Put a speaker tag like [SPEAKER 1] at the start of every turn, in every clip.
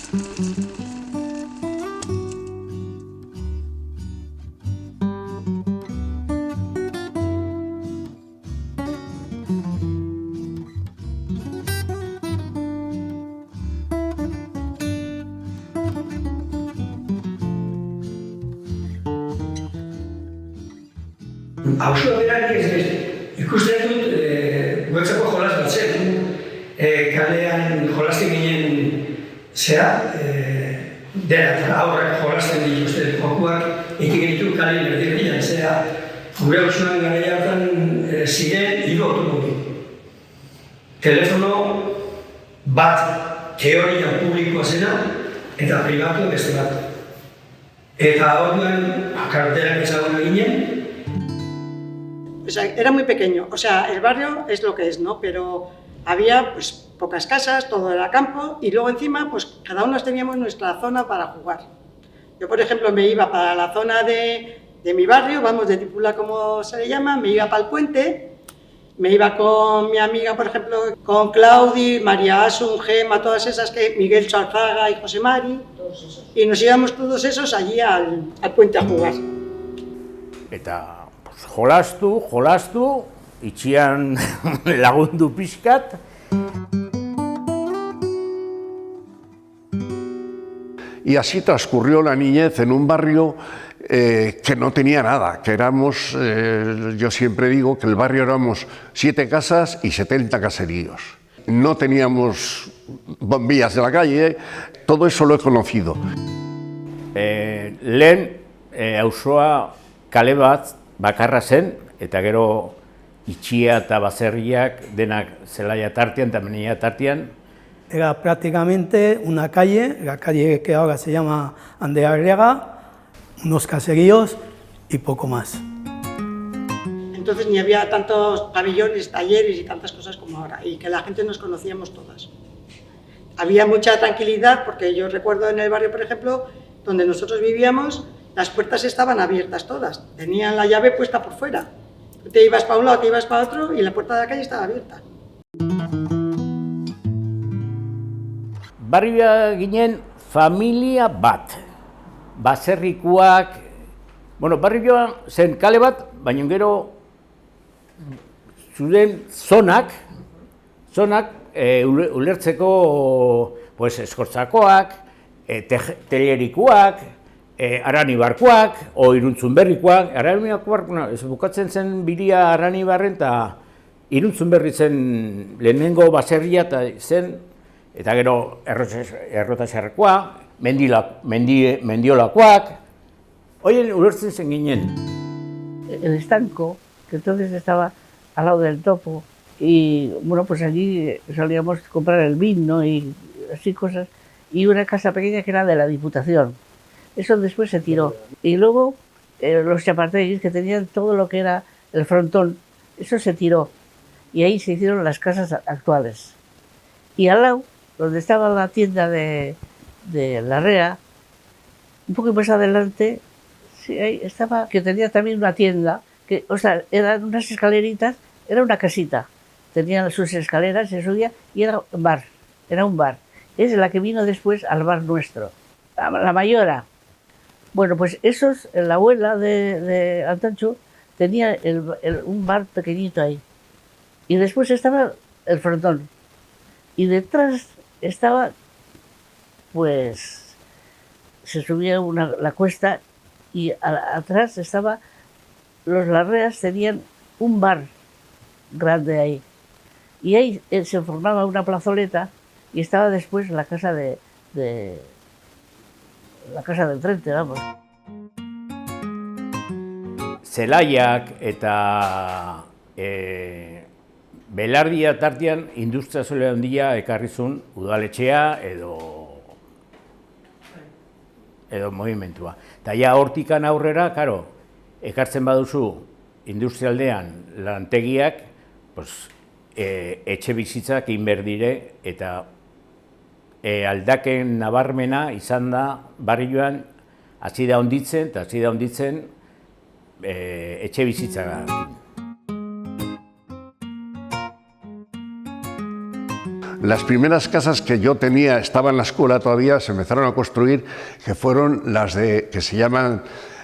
[SPEAKER 1] Hausua berari ez ikusten dut guretzako jolas bat zen. Kalean jolasten ginen dena aurrak jolasten dituzte jokuak egin genitu kalean erdirian gure hausuan garaia hartan ziren 3 automobil. Telefono bat teoria publikoa zena eta pribatu beste bat. Eta orduan karterak ezaguna ginen.
[SPEAKER 2] O sea, era muy pequeño, o sea, el barrio es lo que es, ¿no? Pero había pues pocas casas, todo era campo y luego encima pues cada uno teníamos nuestra zona para jugar. Yo, por ejemplo, me iba para la zona de mi barrio, vamos, de Tipula como se le llama, me iba para el puente, me iba con mi amiga, por ejemplo, con Claudi, María Asun, Gema, todas esas, Miguel Chalzaga y José Mari, y nos íbamos todos esos allí al puente a jugar.
[SPEAKER 3] Eta jolastu, itxian lagundu pixkat.
[SPEAKER 4] Y así transcurrió la niñez en un barrio que no tenía nada, que éramos, yo siempre digo que el barrio éramos 7 casas y 70 caseríos. No teníamos bombillas de la calle, todo eso lo he conocido.
[SPEAKER 3] Lehen auzoa kale bat bakarra zen, eta gero itxia eta baserriak denak zelaia tartean eta menilla tartean.
[SPEAKER 5] Era prácticamente una calle, la calle que ahora se llama Andearriaga, unos caseríos y poco más.
[SPEAKER 2] Entonces ni había tantos pabellones, talleres y tantas cosas como ahora, y que la gente nos conocíamos todas. Había mucha tranquilidad porque yo recuerdo en el barrio, por ejemplo, donde nosotros vivíamos, las puertas estaban abiertas todas, tenían la llave puesta por fuera. Tú te ibas para un lado, te ibas para otro y la puerta de la calle estaba abierta.
[SPEAKER 3] Barrioa ginen familia bat, baserrikuak, barrioa zen kale bat, baina gero zuden zonak ulertzeko eskortzakoak, telerikuak, Aranibarkoak, o Iruntzunberrikoak. Aranibarkoak, bukatzen zen biria Aranibarren eta Iruntzunberri zen lehenengo baserria zen, eta gero Errotasarrekoa, Mendiolakoak, horien ulertzen zen ginen.
[SPEAKER 6] El estanco, que entonces estaba al lado del topo, y bueno, pues allí solíamos comprar el vino y así cosas, y una casa pequeña que era de la Diputación. Eso después se tiró. Y luego los chaparteris que tenían todo lo que era el frontón, eso se tiró. Y ahí se hicieron las casas actuales. Y al lado, donde estaba la tienda de Larrea, un poco más adelante, sí, ahí estaba, que tenía también una tienda, que, o sea, eran unas escaleritas, era una casita. Tenían sus escaleras, se subía y era un bar. Es la que vino después al bar nuestro, la Mayora. Bueno, pues esos, la abuela de Altancho tenía un bar pequeñito ahí. Y después estaba el frontón. Y detrás estaba, pues, se subía la cuesta y atrás estaba, los Larreas tenían un bar grande ahí. Y ahí se formaba una plazoleta y estaba después la casa la casa del frente, vamos.
[SPEAKER 3] Zelaiak eta belardia tartean industria zole handia ekarrizun udaletxea edo movimentua. Eta ja hortikan aurrera, karo, ekartzen baduzu industrialdean lantegiak, etxe bizitzak inberdire eta aldaken nabarmena izan da barrioan hasi da honditzen etxe bizitzak.
[SPEAKER 4] Las primeras casas que yo tenía, estaba en la escuela todavía, se empezaron a construir, que fueron las que se llaman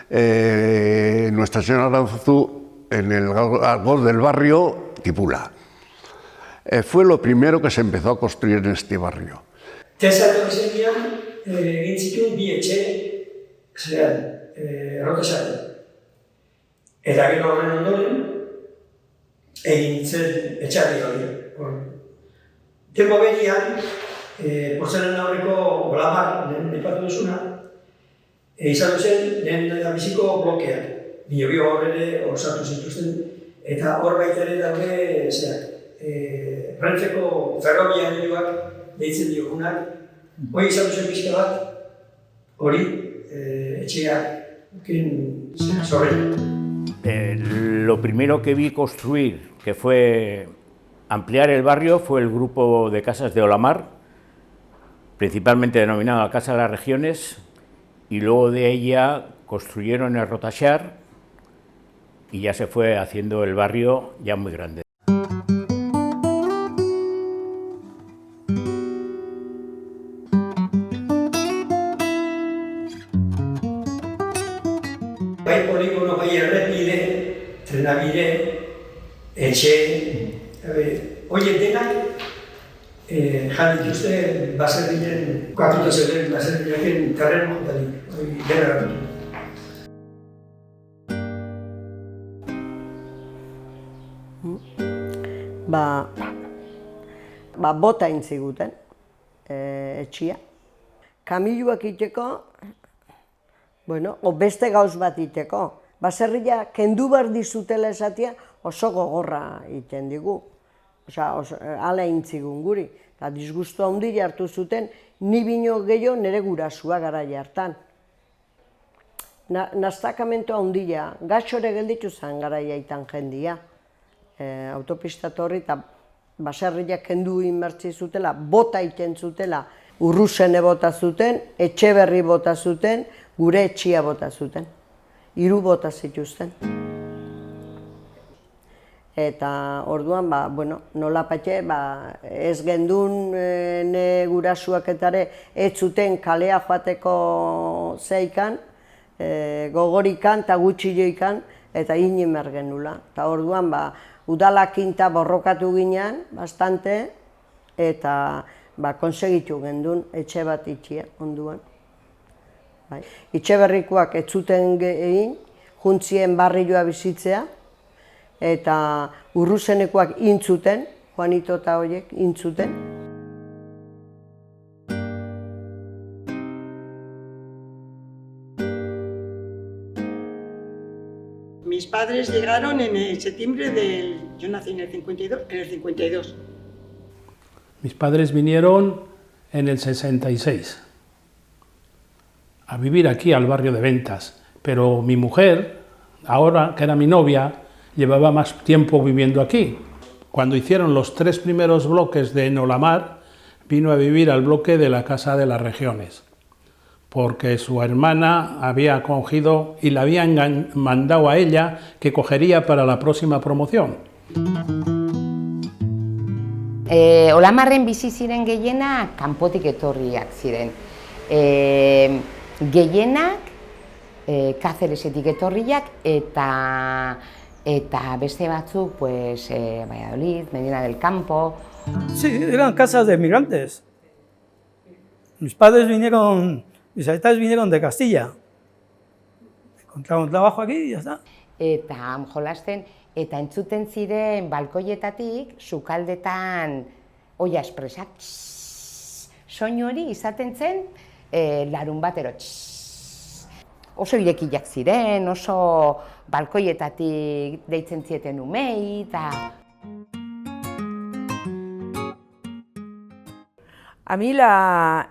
[SPEAKER 4] Nuestra Señora Aranzazú, en el Algor del barrio Tipula. Fue lo primero que se empezó a construir en este barrio.
[SPEAKER 1] Tesatu izenean, egin zituen bi etxe, zean, errotasari. Eta gero horren ondoren, egin zen etxarri hori. Tempo berian, portzenen aurreko Olamar, lehen aipatu duzuna, izan zen lehen biziko blokeak. Bio horre osatu zituzten, eta hor baita ere daude, zeak, Renfeko ferrobiarioak deitzen diogunak, hori izan zen pixka bat, hori etxeak zorren.
[SPEAKER 3] Lo primero que vi construir, que fue ampliar el barrio, fue el grupo de casas de Olamar, principalmente denominado la Casa de las Regiones, y luego de ella construyeron el Rotaxar y ya se fue haciendo el barrio ya muy grande.
[SPEAKER 1] Bai poligono, bai errepide, trenabide, etxe, horiek denak jan dituzte baserrien, kokatuta zeuden baserrien terreno jotatik, hori dena garatutu.
[SPEAKER 7] Bota intziguten, etxia. Kamiluak iteko, beste gauz bat iteko. Baserria kendu behar dizutela esatia oso gogorra iten digu. Hala intzigun guri. Eta disgustu handia hartu zuten, ni bino gehiago nire gurasua garai hartan. Nastakamentu handia, gatxore gelditu zen garai aitan jendia. Autopista torri eta baserriak kendu inbertzi zutela, bota iten zutela, Urruzene bota zuten, Etxeberri bota zuten, gure etxia bota zuten. 3 bota zituzten. Eta orduan, nolapatxe, ez gendun gurasuak etare ez zuten kalea joateko zeikan, gogorikan eta gutxilloikan, eta inin behar genula. Eta orduan, udalakinta borrokatu ginean, bastante, eta konsegitu gendun etxe bat itxia onduan. Etxeberrikoak ez zuten egin, juntzien barrioa bizitzea, eta Urruzenekoak intzuten, Juanito eta horiek intzuten.
[SPEAKER 2] Mis padres llegaron en el septiembre del... Yo nací en el 52.
[SPEAKER 8] Mis padres vinieron en el 66 a vivir aquí al barrio de Ventas, pero mi mujer, ahora que era mi novia, llevaba más tiempo viviendo aquí. Cuando hicieron los 3 primeros bloques de Olamar, vino a vivir al bloque de la Casa de las Regiones, porque su hermana había cogido y le habían mandado a ella que cogería para la próxima promoción.
[SPEAKER 9] Olamarren bizi ziren gehienak kanpotik etorriak ziren. Gehienak Cáceresetik etorriak eta beste batzuk, Valladolid, Medina del Campo.
[SPEAKER 5] Sí, eran casas de migrantes. Mis aitados vinieron de Castilla. Encontraron trabajo aquí y ya está.
[SPEAKER 9] Eta jolasten, eta entzuten ziren balkoietatik, sukaldetan oia espresak, soinu hori izaten zen larun batero. Oso irekiak ziren, oso balkoietatik deitzen zieten umei, eta...
[SPEAKER 6] A mí la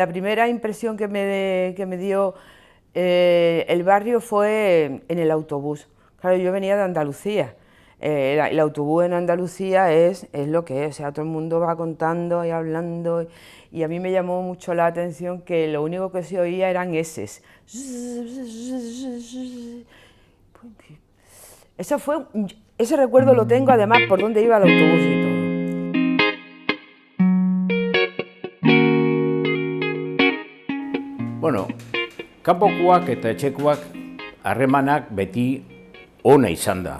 [SPEAKER 6] primera impresión que me dio el barrio fue en el autobús. Claro, yo venía de Andalucía. El autobús en Andalucía es lo que es, o sea, todo el mundo va contando y hablando, y a mí me llamó mucho la atención que lo único que se oía eran eses. Ese recuerdo lo tengo además por dónde iba el autobús y todo.
[SPEAKER 3] Kanpokoak eta etxekoak harremanak beti ona izan da.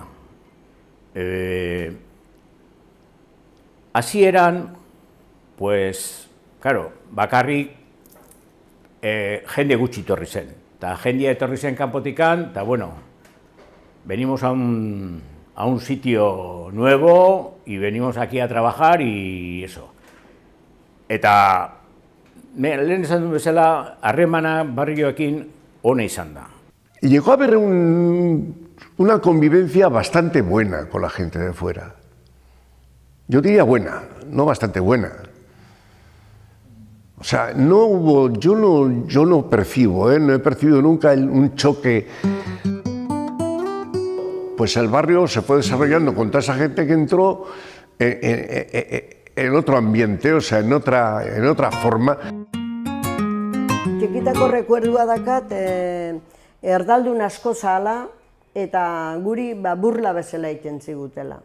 [SPEAKER 3] Hasieran, pues, claro, bakarrik jende gutxi etorri zen. Eta jendea etorri zen kanpotikan, eta bueno, venimos a un sitio nuevo y venimos aquí a trabajar y eso. Eta lehen esan duen bezala, harremana barrioekin ona izan da.
[SPEAKER 4] Y llegó a haber una convivencia bastante buena con la gente de fuera. Yo diría buena, no bastante buena. O sea, no hubo, yo no percibo, no he percibido nunca un choque. Pues el barrio se fue desarrollando con toda esa gente que entró en otro ambiente, o sea, en otra forma.
[SPEAKER 7] Txikitako rekuerdua dakat, erdaldun asko zala eta guri burla bezala egiten zigutela.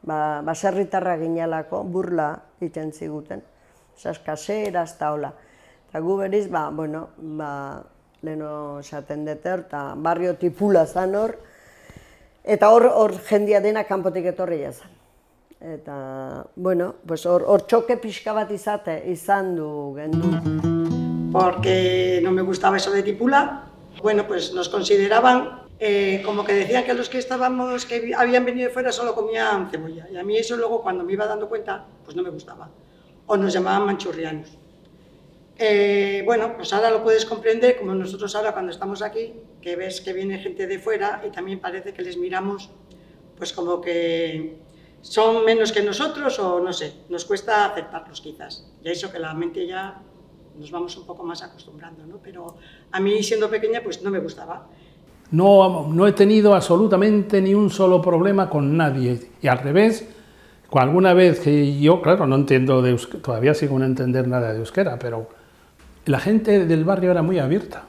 [SPEAKER 7] Baserritarra ginelako burla egiten ziguten. Kasera, hasta hola. Eta gu beriz, leheno esaten deter, eta barrio tipula zan hor, eta hor jendia dena kanpotik etorri jazan. Eta, hor txoke pixka bat izan du gendu.
[SPEAKER 2] Porque no me gustaba eso de tipula, pues nos consideraban como que decían que los que habían venido de fuera solo comían cebolla. Y a mí eso luego, cuando me iba dando cuenta, pues no me gustaba. O nos llamaban manchurrianos. Pues ahora lo puedes comprender, como nosotros ahora cuando estamos aquí, que ves que viene gente de fuera y también parece que les miramos pues como que son menos que nosotros o no sé, nos cuesta aceptarlos quizás. Ya eso que la mente ya nos vamos un poco más acostumbrando, ¿no? Pero a mí siendo pequeña pues no me gustaba.
[SPEAKER 8] No he tenido absolutamente ni un solo problema con nadie, y al revés, alguna vez que yo, claro, no entiendo de euskera, todavía sigo sin entender nada de euskera, pero la gente del barrio era muy abierta.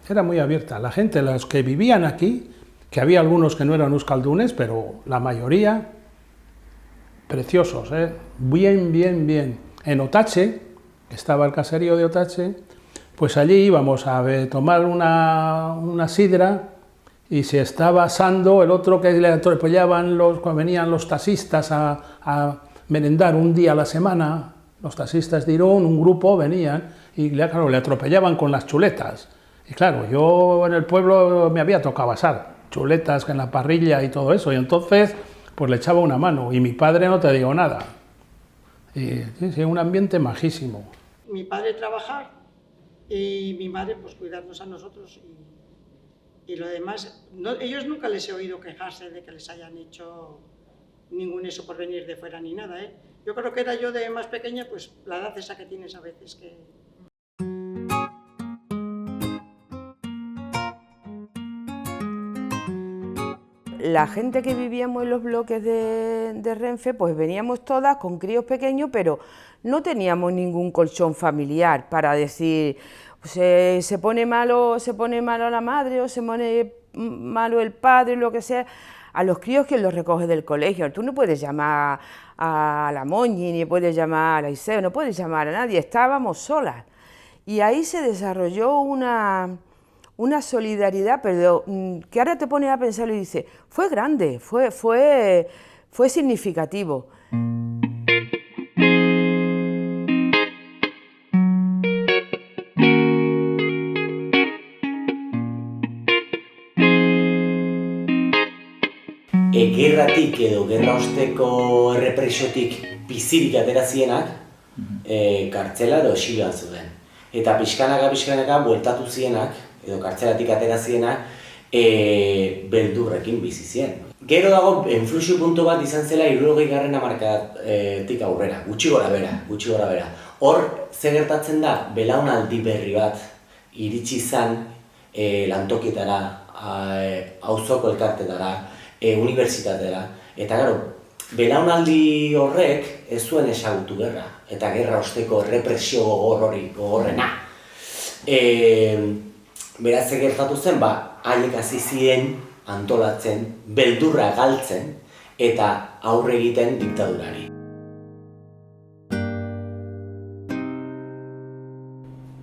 [SPEAKER 8] Era muy abierta. La gente, los que vivían aquí, que había algunos que no eran euskaldunes, pero la mayoría, preciosos, bien, bien, bien. En Otache, que estaba el caserío de Otache, pues allí íbamos a tomar una sidra y se estaba asando el otro que le atropellaban cuando venían los taxistas a merendar un día a la semana. Los taxistas de Irún, un grupo, venían y claro, le atropellaban con las chuletas. Y claro, yo en el pueblo me había tocado asar chuletas en la parrilla y todo eso, y entonces pues le echaba una mano, y mi padre no te digo nada. Y sí, un ambiente majísimo.
[SPEAKER 2] Mi padre trabajar y mi madre pues cuidarnos a nosotros y lo demás. Ellos nunca les he oído quejarse de que les hayan hecho ningún eso por venir de fuera ni nada, ¿eh? Yo creo que era yo de más pequeña, pues la edad esa que tienes a veces que...
[SPEAKER 10] La gente que vivíamos en los bloques de Renfe, pues veníamos todas con críos pequeños, pero no teníamos ningún colchón familiar para decir, se pone malo la madre o se pone malo el padre, lo que sea. A los críos que los recoge del colegio, tú no puedes llamar a la Moñi, ni puedes llamar a Iseo, no puedes llamar a nadie, estábamos solas. Y ahí se desarrolló una solidaridad, pero que ahora te pones a pensarlo y dices, fue grande, fue significativo.
[SPEAKER 11] Gerratik edo gerra osteko errepresiotik bizirik atera zienak kartzela edo exiloan zuten. Eta pixkanaka bueltatu zienak, edo kartzelatik atera zienak, beldurrekin bizi zien. Gero dago, influxio puntu bat izan zela 60. hamarkadatik aurrera, gutxi gora bera. Hor, ze gertatzen da, belaunaldi berri bat iritsi izan lantokietara, auzoko elkartetara, unibertsitatera, eta gero, belaunaldi horrek ez zuen ezagutu gerra, eta gerra osteko errepresio gogorrena. Beraz, ze gertatu zen, haiek hasi ziren antolatzen, beldurra galtzen, eta aurre egiten diktadurari.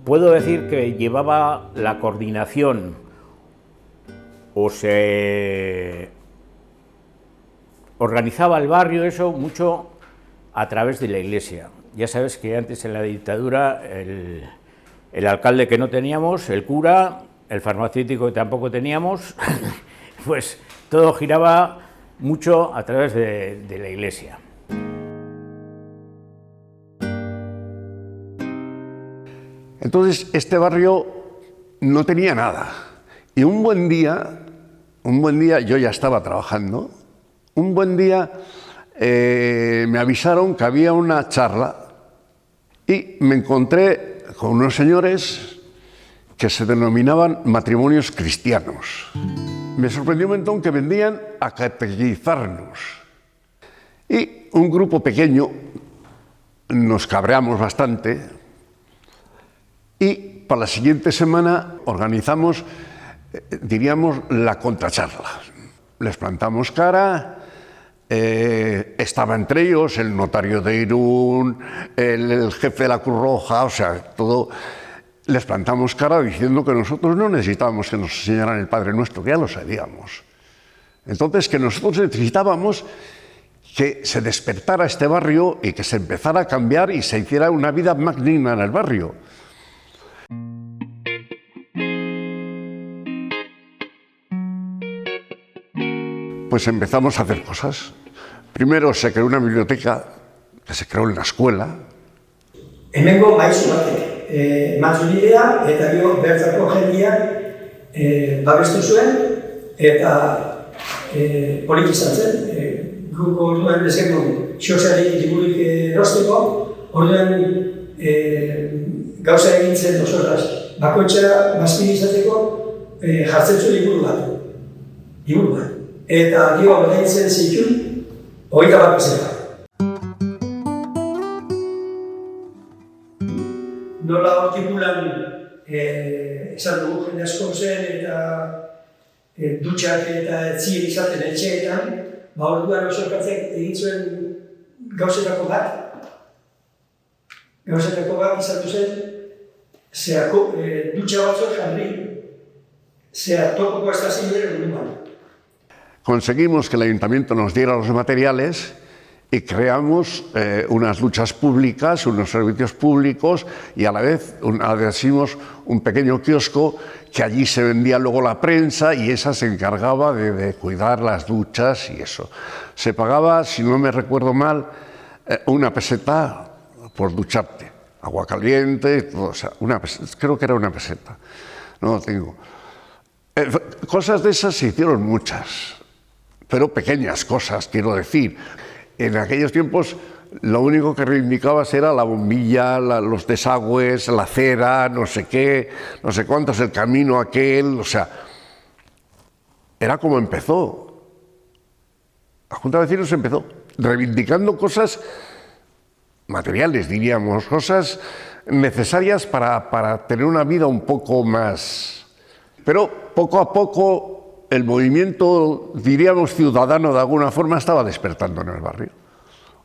[SPEAKER 3] puedo decir que llevaba la coordinación o se organizaba el barrio, eso mucho a través de la iglesia. Ya sabes que antes en la dictadura el alcalde que no teníamos, el cura, el farmacéutico que tampoco teníamos, pues todo giraba mucho a través de la iglesia.
[SPEAKER 4] Entonces, este barrio no tenía nada. Y un buen día, yo ya estaba trabajando, un buen día me avisaron que había una charla y me encontré con unos señores que se denominaban matrimonios cristianos. Me sorprendió un montón que vendían a catequizarnos. Y un grupo pequeño, nos cabreamos bastante, y para la siguiente semana organizamos, diríamos, la contracharla. Les plantamos cara, estaba entre ellos el notario de Irún, el jefe de la Cruz Roja, o sea, todo. Les plantamos cara diciendo que nosotros no necesitábamos que nos enseñaran el Padre Nuestro, que ya lo sabíamos. Entonces, que nosotros necesitábamos que se despertara este barrio y que se empezara a cambiar y se hiciera una vida más digna en el barrio. Pues empezamos a hacer cosas. Primero se creó una biblioteca que se creó en la escuela.
[SPEAKER 1] Hemengo maizu batek matzulidea eta gero bertako jendeak babestu zuen eta poliki izan zen. Guk orduan ez genuen sozialik libururik erosteko, orduan gauza egin zen osoraz. Bakoitza bazkide izateko jartzen zuen liburu bat. Eta gero ordaintzen zituen 21 peseta. Nola hortikulan esan dugu jende asko zen eta dutxak eta etzien izaten etxeetan, orduan oso elkartzek egin zuen gauzetako bat. Gauzetako bat izatu zen, dutxa batzuk jarri, topoko estazioen egunean.
[SPEAKER 4] Conseguimos que el ayuntamiento nos diera los materiales y creamos unas luchas públicas, unos servicios públicos y a la vez hicimos un pequeño kiosco que allí se vendía luego la prensa y esa se encargaba de cuidar las duchas y eso. Se pagaba, si no me recuerdo mal, 1 peseta por ducharte, agua caliente, todo, o sea, creo que era 1 peseta, no lo tengo. Cosas de esas se hicieron muchas, pero pequeñas cosas, quiero decir. En aquellos tiempos lo único que reivindicabas era la bombilla, los desagües, la acera, no sé qué, no sé cuántos, el camino aquel, o sea, era como empezó. La Junta de Vecinos empezó reivindicando cosas materiales, diríamos, cosas necesarias para tener una vida un poco más. Pero poco a poco el movimiento, diríamos, ciudadano de alguna forma estaba despertando en el barrio.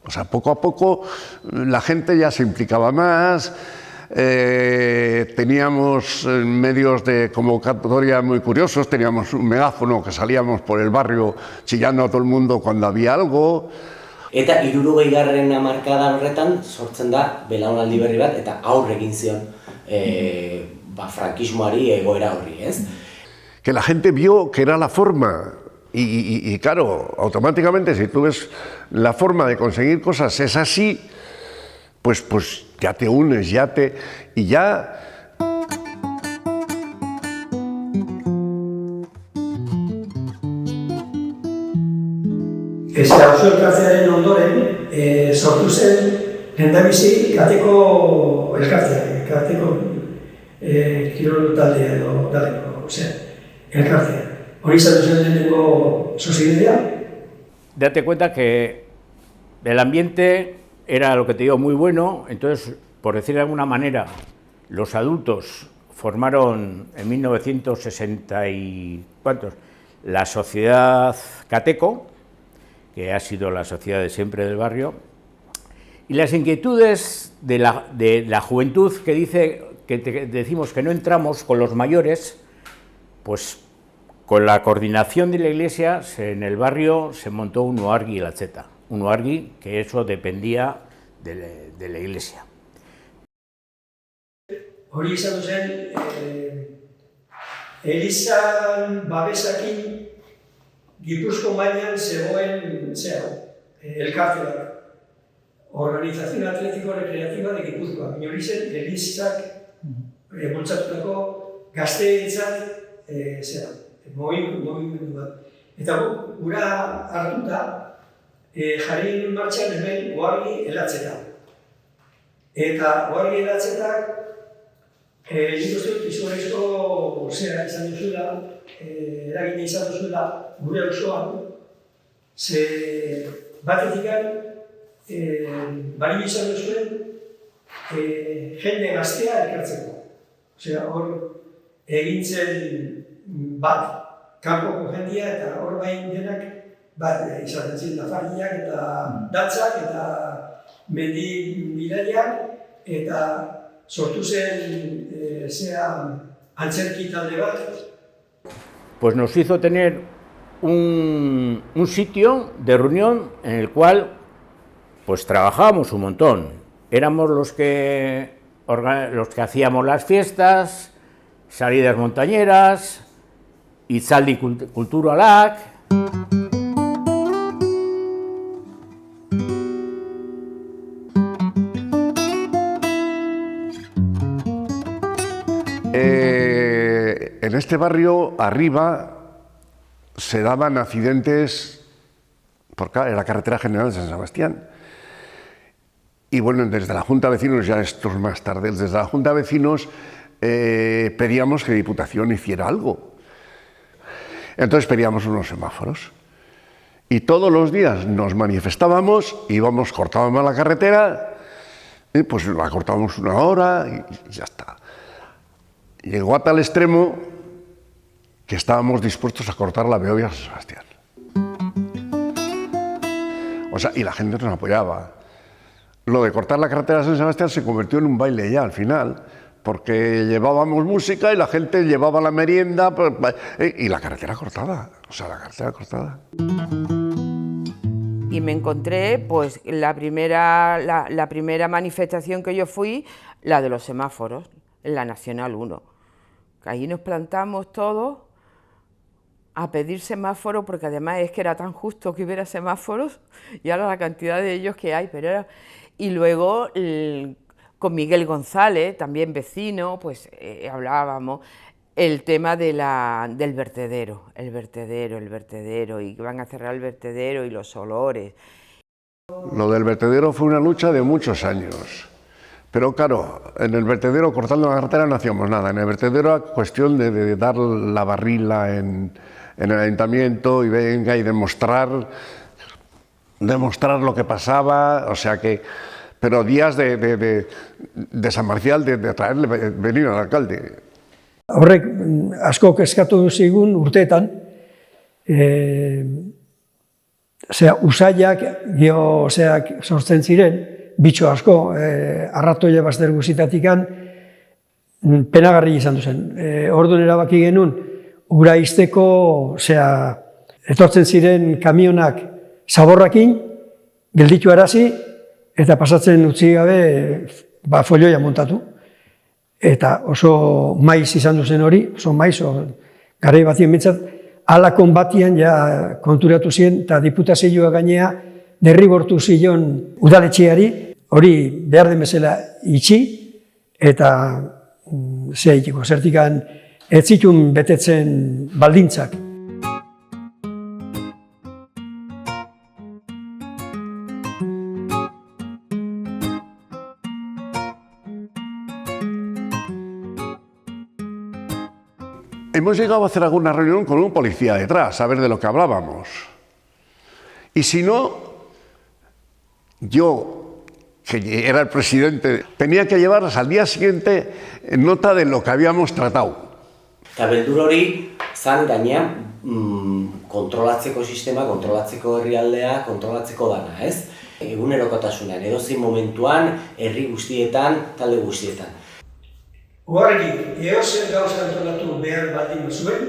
[SPEAKER 4] O sea, poco a poco la gente ya se implicaba más, teníamos medios de convocatoria muy curiosos, teníamos un megáfono que salíamos por el barrio chillando a todo el mundo cuando había algo.
[SPEAKER 11] Eta 60. hamarkada horretan sortzen da belaunaldi berri bat eta aurre egin zion frankismoari egoera horri, ez?
[SPEAKER 4] Que la gente vio que era la forma, y claro, automáticamente si tú ves la forma de conseguir cosas es así, pues ya te unes, y ya...
[SPEAKER 1] Auzo elkartearen ondoren sortu zen lehendabizi kateko elkartea, kateko kirol taldea edo daleko, elkartea. Hori izan zen lehenengo soziedea.
[SPEAKER 3] Date cuenta que el ambiente era, lo que te digo, muy bueno, entonces, por decir de alguna manera, los adultos formaron en 1960 y ¿cuántos? La sociedad Cateco, que ha sido la sociedad de siempre del barrio, y las inquietudes de la juventud que dice que decimos que no entramos con los mayores, pues con la coordinación de la iglesia en el barrio se montó un oargi latzeta, un oargi que eso dependía de la iglesia.
[SPEAKER 1] Hori izan zen, Elizan babesakin Gipuzko mailan zegoen elkarteak, Organización Atlético Recreativa de Gipuzkoa, baina hori zen Elizak bultzatutako gazteentzat mugimendu bat. Eta gura hartuta jarri martxan hemen oargi helatzeta. Eta oargi helatzetak nik uste dut izugarrizko izan duzula, eragina izan duzula gure osoan, ze batetik balio izan duzuen jende gaztea elkartzeko. Osea, hor egintzen bat kanpoko jendia eta hor bain denak bat izaten ziren nafariak eta datzak eta mendi bidaiak eta sortu zen antzerki talde bat.
[SPEAKER 3] Pues nos hizo tener un sitio de reunión en el cual pues trabajábamos un montón. Éramos los que hacíamos las fiestas, salidas montañeras, Itzaldi kulturalak.
[SPEAKER 4] En este barrio, arriba, se daban accidentes por la carretera general de San Sebastián. Y bueno, desde la Junta de Vecinos, ya esto es más tarde, desde la Junta de Vecinos pedíamos que Diputación hiciera algo. Entonces pedíamos unos semáforos. Y todos los días nos manifestábamos, íbamos, cortábamos la carretera, y pues la cortábamos 1 hora y ya está. Llegó a tal extremo que estábamos dispuestos a cortar la Beovia San Sebastián. O sea, y la gente nos apoyaba. Lo de cortar la carretera de San Sebastián se convirtió en un baile ya al final, porque llevábamos música y la gente llevaba la merienda y la carretera cortada, o sea, la carretera cortada.
[SPEAKER 10] Y me encontré, pues, la primera manifestación que yo fui, la de los semáforos, en la Nacional 1. Allí nos plantamos todos a pedir semáforos, porque además es que era tan justo que hubiera semáforos, y ahora la cantidad de ellos que hay, pero era... Y luego con Miguel González, también vecino, pues hablábamos el tema del vertedero, el vertedero, y que van a cerrar el vertedero y los olores.
[SPEAKER 4] Lo del vertedero fue una lucha de muchos años. Pero claro, en el vertedero, cortando la carretera, no hacíamos nada. En el vertedero era cuestión de dar la barrila en el ayuntamiento y venga y demostrar lo que pasaba, o sea que... Pero días de San Marcial, de traerle, venir al alcalde.
[SPEAKER 1] Horrek asko kezkatu zigun urteetan, usaiak, sortzen ziren, bitxo asko, arratoia bazter guzitatikan, penagarri izan duzen. Orduan erabaki genuen, ura izteko, etortzen ziren kamionak zaborrakin, gelditu arazi, eta pasatzen utzi gabe folioia montatu. Eta oso maiz izan duzen hori, oso maiz, garai batien bintzat, halakon batian ja konturatu ziren, eta diputazioa gainea derrigortu zion udaletxeari, hori behar den bezala itxi, eta zertikan ez zituen betetzen baldintzak.
[SPEAKER 4] Hemos llegado a hacer alguna reunión con un policía detrás, a ver de lo que hablábamos. Y si no, yo, que era el presidente, tenía que llevarlas al día siguiente nota de lo que habíamos tratado.
[SPEAKER 11] Eta beldur hori, zan gainean kontrolatzeko sistema, kontrolatzeko herrialdea, kontrolatzeko dana, ez? Egunerokotasunean, edozein momentuan, herri guztietan, talde guztietan.
[SPEAKER 1] Oarrik, eozer gauza antolatu behar baldin zuen,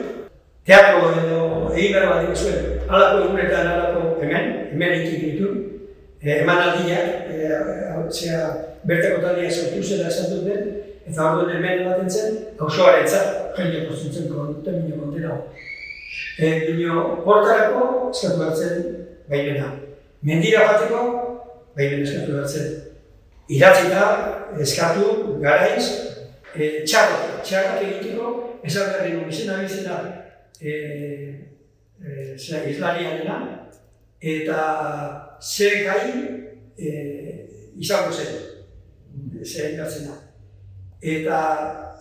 [SPEAKER 1] teatro edo egin behar baldin zuen, halako egunetan, halako hemen ikin ditu, emanaldiak, bertako taldia sortu zela esan duten, eta orduan hemen ematen zen, auzoarentzat jende konstitutzen termino kontena. Hortarako eskatu behar zen baimena. Mendira bateko baimen eskatu behar zen. Idatzita eskatu garaiz, txarrak egiteko, esan behar dugu izena islarianena, eta ze gai izango zen, ze indatzena. Eta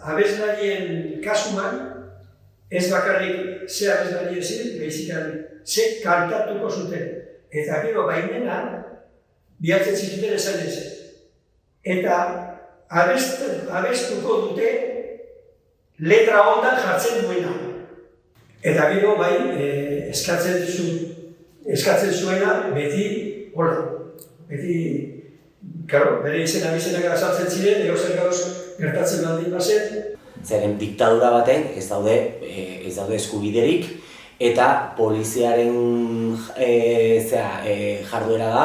[SPEAKER 1] abeslarien kasuan, ez bakarrik ze abeslarien ziren, behizikan ze kantatuko zuten. Eta gero baimena, bihatzen zituten esan ez. Eta abestuko dute letra hondan jartzen duena. Eta gero bai eskatzen zuena beti hola. Beti, bere izena bizenak azaltzen ziren, egozer gauz gertatzen baldin bazen.
[SPEAKER 11] Zeren diktadura baten ez daude eskubiderik, eta poliziaren jarduera da,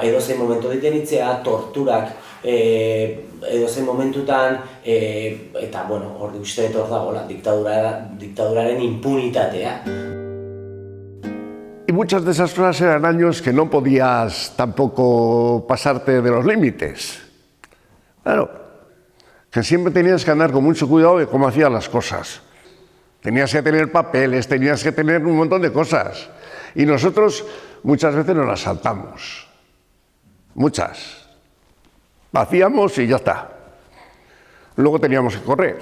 [SPEAKER 11] edozein momentu ditenitzea, torturak edozein momentutan, eta hor uste dut hor dagoela diktaduraren impunitatea.
[SPEAKER 4] Y muchas de esas cosas eran años que no podías tampoco pasarte de los límites. Claro, que siempre tenías que andar con mucho cuidado de cómo hacías las cosas. Tenías que tener papeles, tenías que tener un montón de cosas. Y nosotros muchas veces nos las saltamos. Muchas. Hacíamos y ya está. Luego teníamos que correr.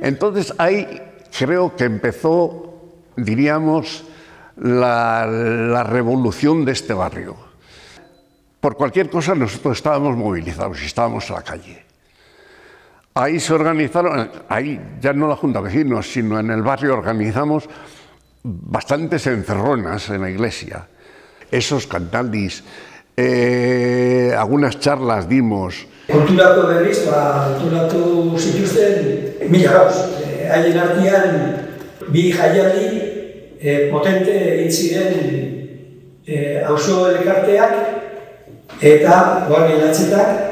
[SPEAKER 4] Entonces ahí creo que empezó, diríamos, la revolución de este barrio. Por cualquier cosa nosotros estábamos movilizados y estábamos en la calle. Ahí se organizaron, ahí ya no la Junta de Vecinos, sino en el barrio organizamos bastantes encerronas en la iglesia. Esos cantaldis, algunas charlas dimos.
[SPEAKER 1] Kulturako berriz, kulturatu zituzten mila gauz. Haien artean bi jaialdi potente egin ziren auzo elkarteak eta Guardia Latzetak,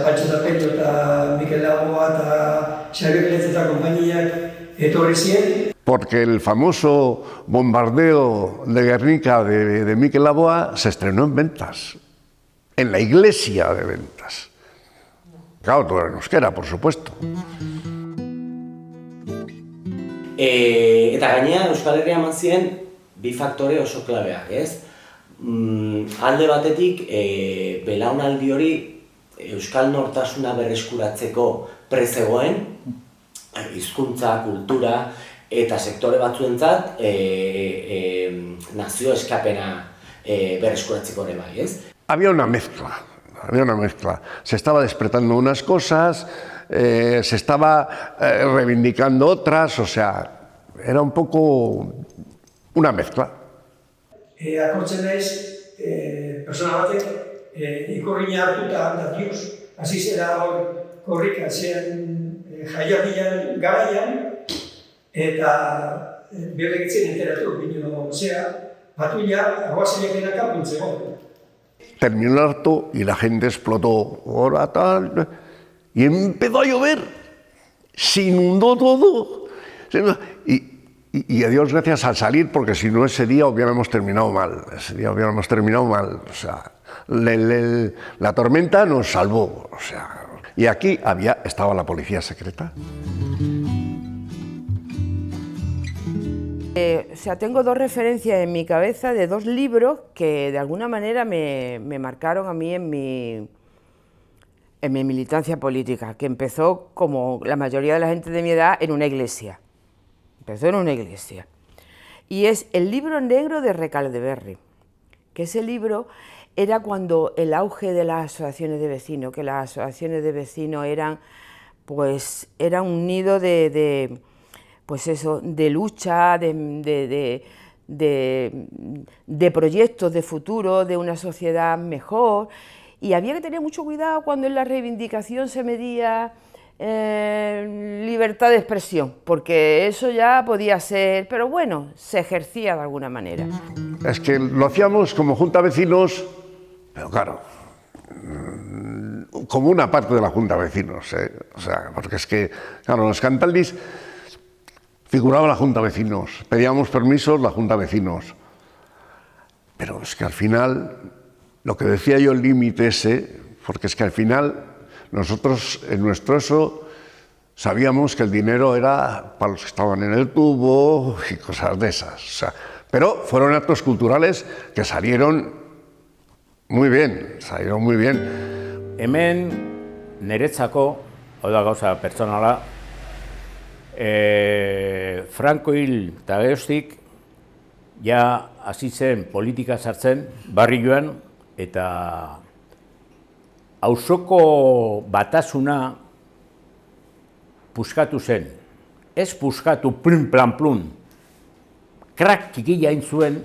[SPEAKER 1] Patxo Tapello eta Mikel Laboa eta Xabier Letz eta konpainiak etorri ziren.
[SPEAKER 4] Porque el famoso bombardeo de Guernica de Mikel Laboa se estrenó en Ventas, en la iglesia de Ventas. Claro, todo en euskera, por supuesto.
[SPEAKER 11] Eta gainera Euskal Herria eman ziren bi faktore oso klabeak, ez? Alde batetik, belaunaldi hori euskal nortasuna berreskuratzeko prezegoen, hizkuntza, kultura eta sektore batzuentzat nazio eskapena berreskuratzeko ere bai, ez?
[SPEAKER 4] Había una mezcla. Se estaba despertando unas cosas, se estaba reivindicando otras, o sea, era un poco una mezcla.
[SPEAKER 1] Akortzen naiz, persona batek ikurrina hartuta datiuz, hasi zera hor korrika zen jaialdian garaian, eta berregitzen enteratu, bino zera, batuila aguazeiak apuntzeko.
[SPEAKER 4] Terminó el harto y la gente explotó, ahora tal, y empezó a llover, se inundó todo, y a Dios gracias al salir, porque si no ese día hubiéramos terminado mal, o sea, la tormenta nos salvó, o sea, y aquí estaba la policía secreta.
[SPEAKER 10] Tengo dos referencias en mi cabeza de dos libros que de alguna manera me marcaron a mí en mi militancia política, que empezó, como la mayoría de la gente de mi edad, en una iglesia. Empezó en una iglesia. Y es El libro negro de Recaldeberry, que ese libro era cuando el auge de las asociaciones de vecinos, que las asociaciones de vecinos eran un nido de lucha, de proyectos de futuro, de una sociedad mejor, y había que tener mucho cuidado cuando en la reivindicación se medía libertad de expresión, porque eso ya podía ser, pero bueno, se ejercía de alguna manera.
[SPEAKER 4] Es que lo hacíamos como Junta de Vecinos, pero claro, como una parte de la Junta de Vecinos, o sea, porque es que, claro, los Cantaldis figuraba la Junta de Vecinos, pedíamos permisos la Junta de Vecinos, pero es que al final, lo que decía yo, el límite ese, porque es que al final nosotros en nuestro eso sabíamos que el dinero era para los que estaban en el tubo y cosas de esas, o sea, pero fueron actos culturales que salieron muy bien,
[SPEAKER 3] Hemen niretzako, hau da gauza pertsonala, Franco hil eta geroztik ja hasi zen politika sartzen barrioan eta auzoko batasuna puskatu zen. Ez puskatu plun plan plun, krak kikila egin zuen.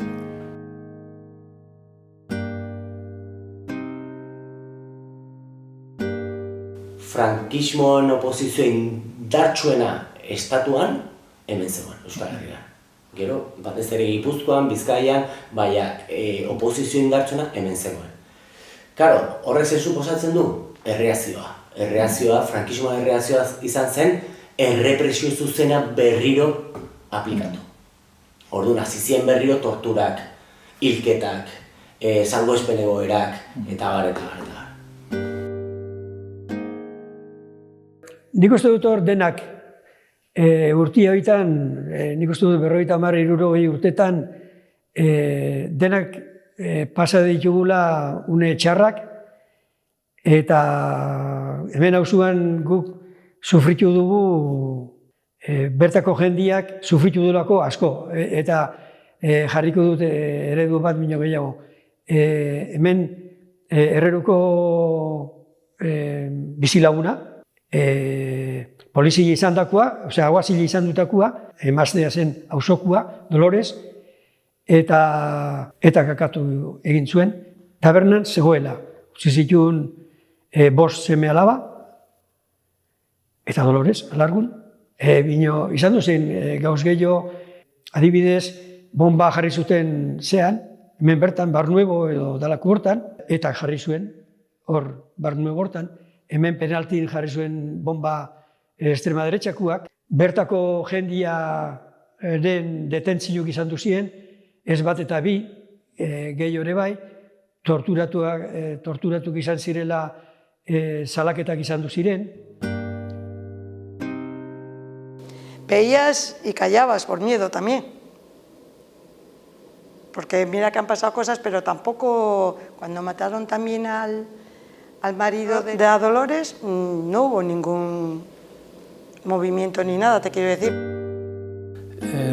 [SPEAKER 11] Frankismoen oposizio indartsuena estatuan hemen zegoen, Euskal Herrian. Gero, batez ere Gipuzkoan, Bizkaian, baina oposizio indartsuena hemen zegoen. Karo, horrek zer suposatzen du? Erreazioa. Erreazioa, frankismoa erreazioa izan zen, errepresio zuzena berriro aplikatu. Orduan, hasi ziren berriro torturak, hilketak, salbuespen egoerak, eta bar, eta bar.
[SPEAKER 1] Nik uste dut hor denak urte horietan, nik uste dut 50-60 urtetan, denak pasa ditugula une txarrak, eta hemen auzuan guk sufritu dugu, bertako jendiak sufritu dudako asko, eta jarriko dut eredu bat mino gehiago. Hemen Herreruko bizilaguna, polizia izan dakoa, aguazile izan dutakoa, emaztea zen auzokua, Dolores, eta kakatu egin zuen, tabernan zegoela. Utzi zituen 5 seme alaba, eta Dolores, alargun, izan duzen gauz gehiago, adibidez, bomba jarri zuten zean, hemen bertan, Barnuebo edo dalako hortan, eta jarri zuen, hor, Barnuebo hortan, hemen penaltin jarri zuen bomba estrema derechakuak, bertako jendia den detentziuk izan duzien, ez bat eta bi, gehi hori bai, torturatuk izan zirela salaketak izan duziren.
[SPEAKER 2] Veías y callabas por miedo también. Porque mira que han pasado cosas, pero tampoco, cuando mataron también al marido de Dolores, no hubo ningún movimiento ni nada, te quiero decir.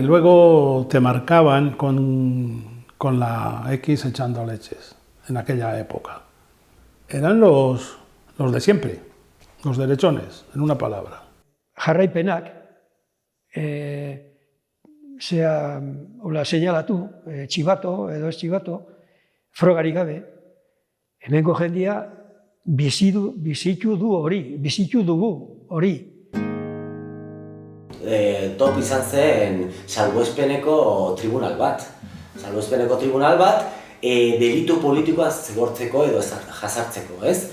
[SPEAKER 8] Luego te marcaban con la X echando leches, en aquella época. Eran los de siempre, los derechones, en una palabra.
[SPEAKER 1] Jarraipenak, seinalatu, txibato edo ez txibato, frogarik gabe, hemengo jendia bizitu dugu hori.
[SPEAKER 11] Top izan zen salbuespeneko tribunal bat. Salbuespeneko tribunal bat, delitu politikoa zigortzeko edo jazartzeko, ez?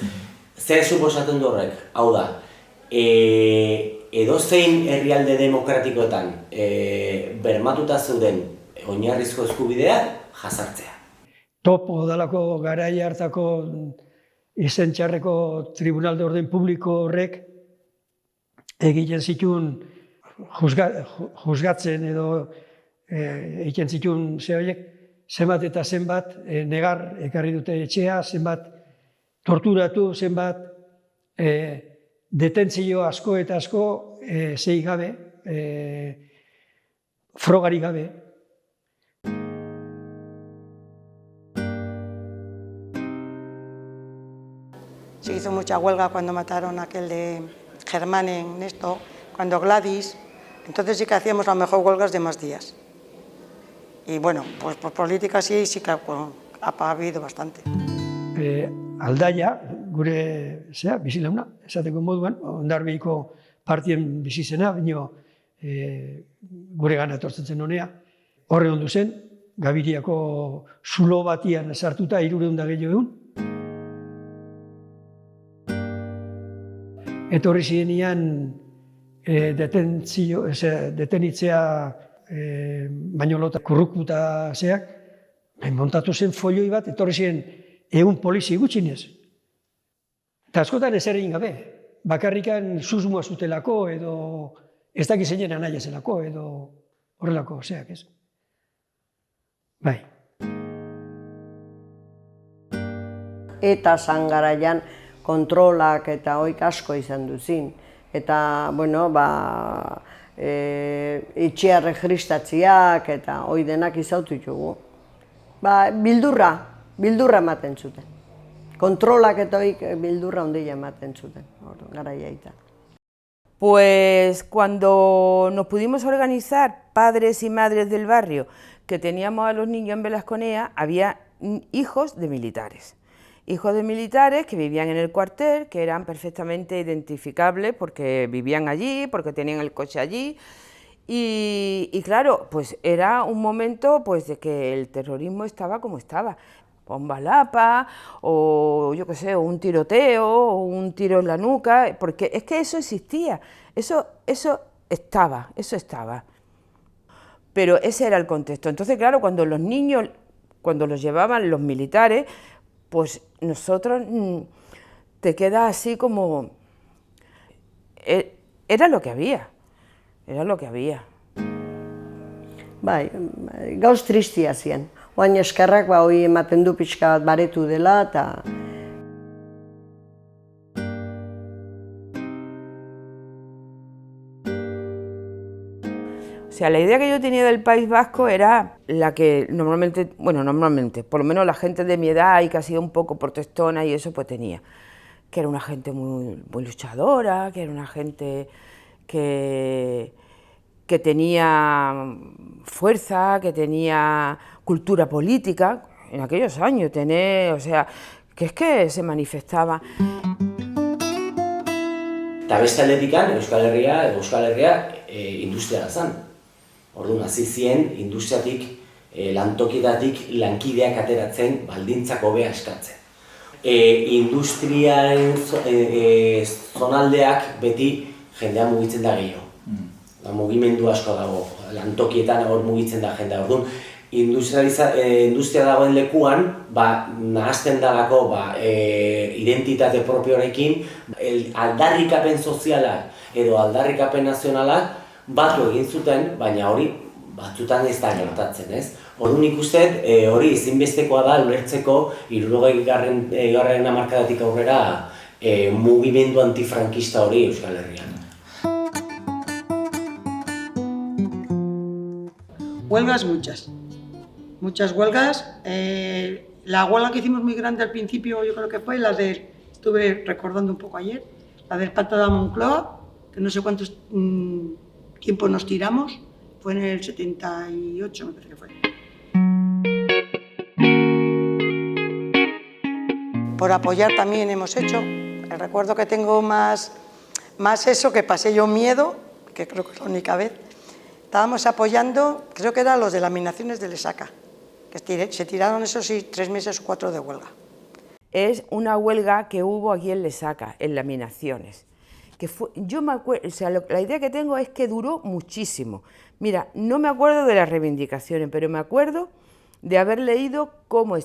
[SPEAKER 11] Zer suposatzen du horrek? Hau da, edozein herrialde demokratikoetan bermatuta zeuden oinarrizko eskubidea jazartzea.
[SPEAKER 1] Topo dalako garai hartako izen txarreko tribunal de orden publiko horrek egiten zituen juzgatzen edo egiten zituen zenbat eta zenbat negar ekarri dute etxea, zenbat torturatu, zenbat detentzio asko eta asko zei gabe, frogari gabe.
[SPEAKER 2] Se hizo mucha huelga cuando mataron a aquel de Germán en esto, cuando Gladys, entonces sí que hacíamos a lo mejor huelgas de más días. Y bueno, pues por política sí que ha habido bastante.
[SPEAKER 1] Aldaia, gure bizilauna, esateko moduan, Hondarribiko partien bizi zena, baina gure gana etortzen zen honea. Horre ondu zen, Gabiriako zulo batian sartuta 300 gehiago egun. Etorri zirenean detenitzea Mainolota kurrukuta zeak, montatu zen folloi bat, etorri ziren 100 polizi gutxinez. Eta askotan ezer egin gabe, bakarrikan susmoa zutelako edo ez dakiz zeinen anaia zelako edo horrelako zeak, ez? Bai.
[SPEAKER 7] Eta zangaraian kontrolak eta oik asko izan duzin. Eta, bueno, etxea registatziak eta hoi denak izautu jugu. Bildurra ematen zuten. Kontrolak eta hoik bildurra ondila ematen zuten, garaiaita.
[SPEAKER 10] Pues cuando nos pudimos organizar, padres y madres del barrio, que teníamos a los niños en Belasconea, había hijos de militares. Hijos de militares que vivían en el cuartel, que eran perfectamente identificables porque vivían allí, porque tenían el coche allí. Y claro, pues era un momento pues, de que el terrorismo estaba como estaba. Bomba lapa, o yo qué sé, un tiroteo, o un tiro en la nuca, porque es que eso existía, eso estaba. Pero ese era el contexto. Entonces, claro, cuando los niños, cuando los llevaban los militares, pues nosotros te queda así como... Era lo que había.
[SPEAKER 7] Bai, gauz tristia zian. Oain eskerrak hori ematen du pixka bat baretu dela eta...
[SPEAKER 10] O sea, la idea que yo tenía del País Vasco era la que normalmente, por lo menos la gente de mi edad y que ha sido un poco protestona y eso, pues tenía. Que era una gente muy luchadora, que era una gente que tenía fuerza, que tenía cultura política, en aquellos años, o sea, que es que se manifestaba.
[SPEAKER 11] Eta beste aldetikan, Euskal Herria industria zen. Orduan, hasi zien industriatik, lantokietatik lankideak ateratzen baldintzak hobea eskatzen. Industriaren zonaldeak beti jendea mugitzen da gehiago. Mugimendu asko dago, lantokietan hor mugitzen da jendea. Orduan, industria dagoen lekuan, nahazten dalako identitate propioarekin, aldarrikapen sozialak edo aldarrikapen nazionalak batu egin zuten, baina hori batzutan ez da gertatzen, ez? Orduan ikusten, hori ezinbestekoa da ulertzeko 60. hamarkadatik aurrera mugimendu antifrankista hori Euskal Herrian.
[SPEAKER 2] Huelgas muchas huelgas. La huelga que hicimos muy grande al principio, yo creo que fue la estuve recordando un poco ayer, la del Pacto de Moncloa, que no sé cuántos tiempo nos tiramos, fue en el 78, me parece que fue. Por apoyar también hemos hecho, el recuerdo que tengo más eso, que pasé yo miedo, que creo que es la única vez. Estábamos apoyando, creo que eran los de laminaciones de Lesaca, que se tiraron, eso sí, 3 meses o 4 de huelga.
[SPEAKER 10] Es una huelga que hubo aquí en Lesaca, en laminaciones. Yo me acuerdo, o sea, la idea que tengo es que duró muchísimo. Mira, no me acuerdo de las reivindicaciones, pero me acuerdo de haber leído cómo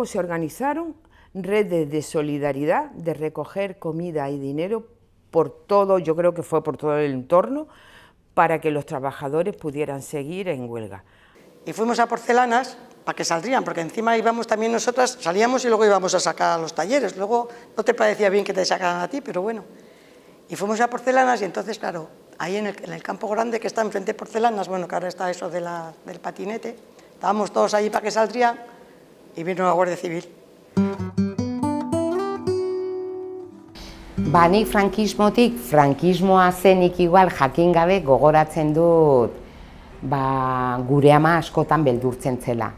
[SPEAKER 10] se organizaron redes de solidaridad, de recoger comida y dinero por todo, yo creo que fue por todo el entorno, para que los trabajadores pudieran seguir en huelga.
[SPEAKER 2] Y fuimos a Porcelanas para que saldrían, porque encima íbamos también nosotras, salíamos y luego íbamos a sacar a los talleres, luego no te parecía bien que te sacaran a ti, pero bueno. Y fuimos a Porcelanas y entonces, claro, ahí en el campo grande que está enfrente de Porcelanas, bueno, que ahora está eso del patinete, estábamos todos allí para que saldrían y vino la Guardia Civil.
[SPEAKER 9] Nik frankismoa zenik igual jakin gabe gogoratzen dut gure ama askotan beldurtzen zela.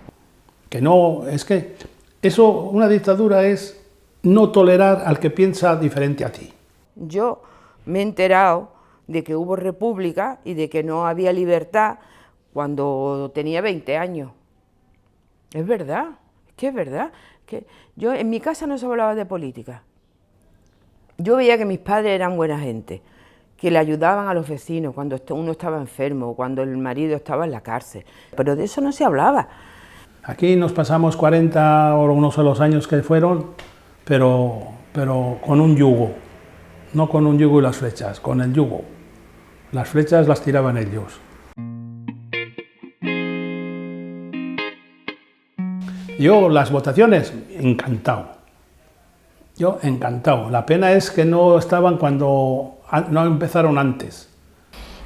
[SPEAKER 8] Que no, es que Eso, una dictadura es no tolerar al que piensa diferente a ti.
[SPEAKER 10] Yo me he enterado de que hubo república y de que no había libertad cuando tenía 20 años. Es verdad, es verdad. Que yo, en mi casa no se hablaba de política. Yo veía que mis padres eran buena gente, que le ayudaban a los vecinos cuando uno estaba enfermo, cuando el marido estaba en la cárcel, pero de eso no se hablaba.
[SPEAKER 8] Aquí nos pasamos 40 o unos de los años que fueron, pero con un yugo, no con un yugo y las flechas, con el yugo. Las flechas las tiraban ellos. Yo, las votaciones, encantado. Yo, encantado. La pena es que no estaban cuando no empezaron antes.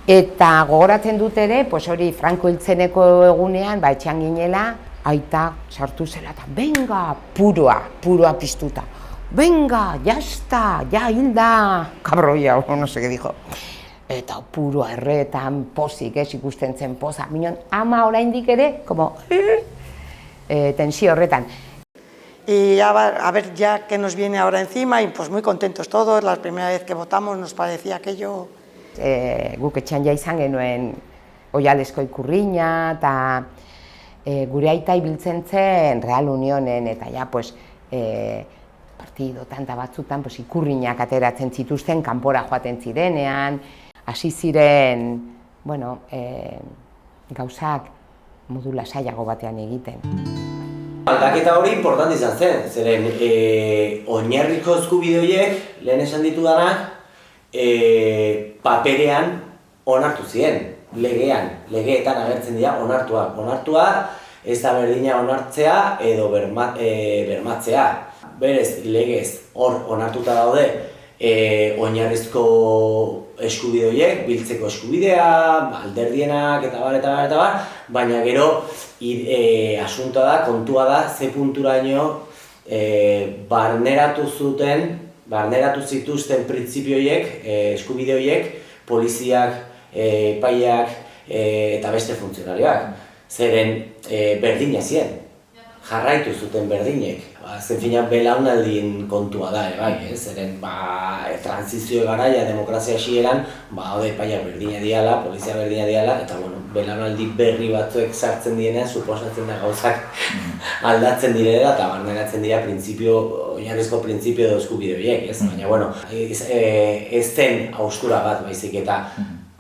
[SPEAKER 9] Eta gogoratzen dut ere, pues hori Franco hiltzeneko egunean, etxean ginela, aita sartu zela eta venga, puroa piztuta. Venga, ya está, ya hilda, kabroia, no sé qué dijo. Eta puroa erretan, pozik, ikusten zen poza. Minon, ama oraindik ere, como, tensio horretan.
[SPEAKER 2] Y a ver ya qué nos viene ahora encima, y pues muy contentos todos. La primera vez que votamos nos parecía aquello...
[SPEAKER 9] Guk etxean ja izan genuen Oialesko ikurriña, eta gure aita ibiltzen zen Real Unionen, eta ja, pues, partido tanta batzutan, pues, ikurriñak ateratzen zituzten, kanpora joaten zirenean, hasi ziren, bueno, gauzak modu lasaiago batean egiten.
[SPEAKER 11] Aldaketa hori importante izan zen, zeren oinarrizko eskubide horiek, lehen esan ditudanak, paperean onartu ziren, legeetan agertzen dira onartuak. Onartua ez da berdina onartzea edo bermatzea. Berez, legez hor onartuta daude oinarrizko eskubide horiek, biltzeko eskubidea, alderdienak eta bar, baina gero asuntoa da, kontua da, ze punturaino barneratu zituzten printzipio horiek, eskubide horiek, poliziak, epaiak eta beste funtzionarioak. Zeren berdina zien, jarraitu zuten berdinek. Zen finean belaunaldien kontua da, bai, zeren transizio garaia, demokrazia hasieran, epaiak berdina diala, polizia berdina diala, eta belaunaldi berri batzuek sartzen dienean, suposatzen da gauzak aldatzen direla eta barneratzen dira oinarrizko printzipio edo eskubide horiek, baina, ez zen haustura bat baizik eta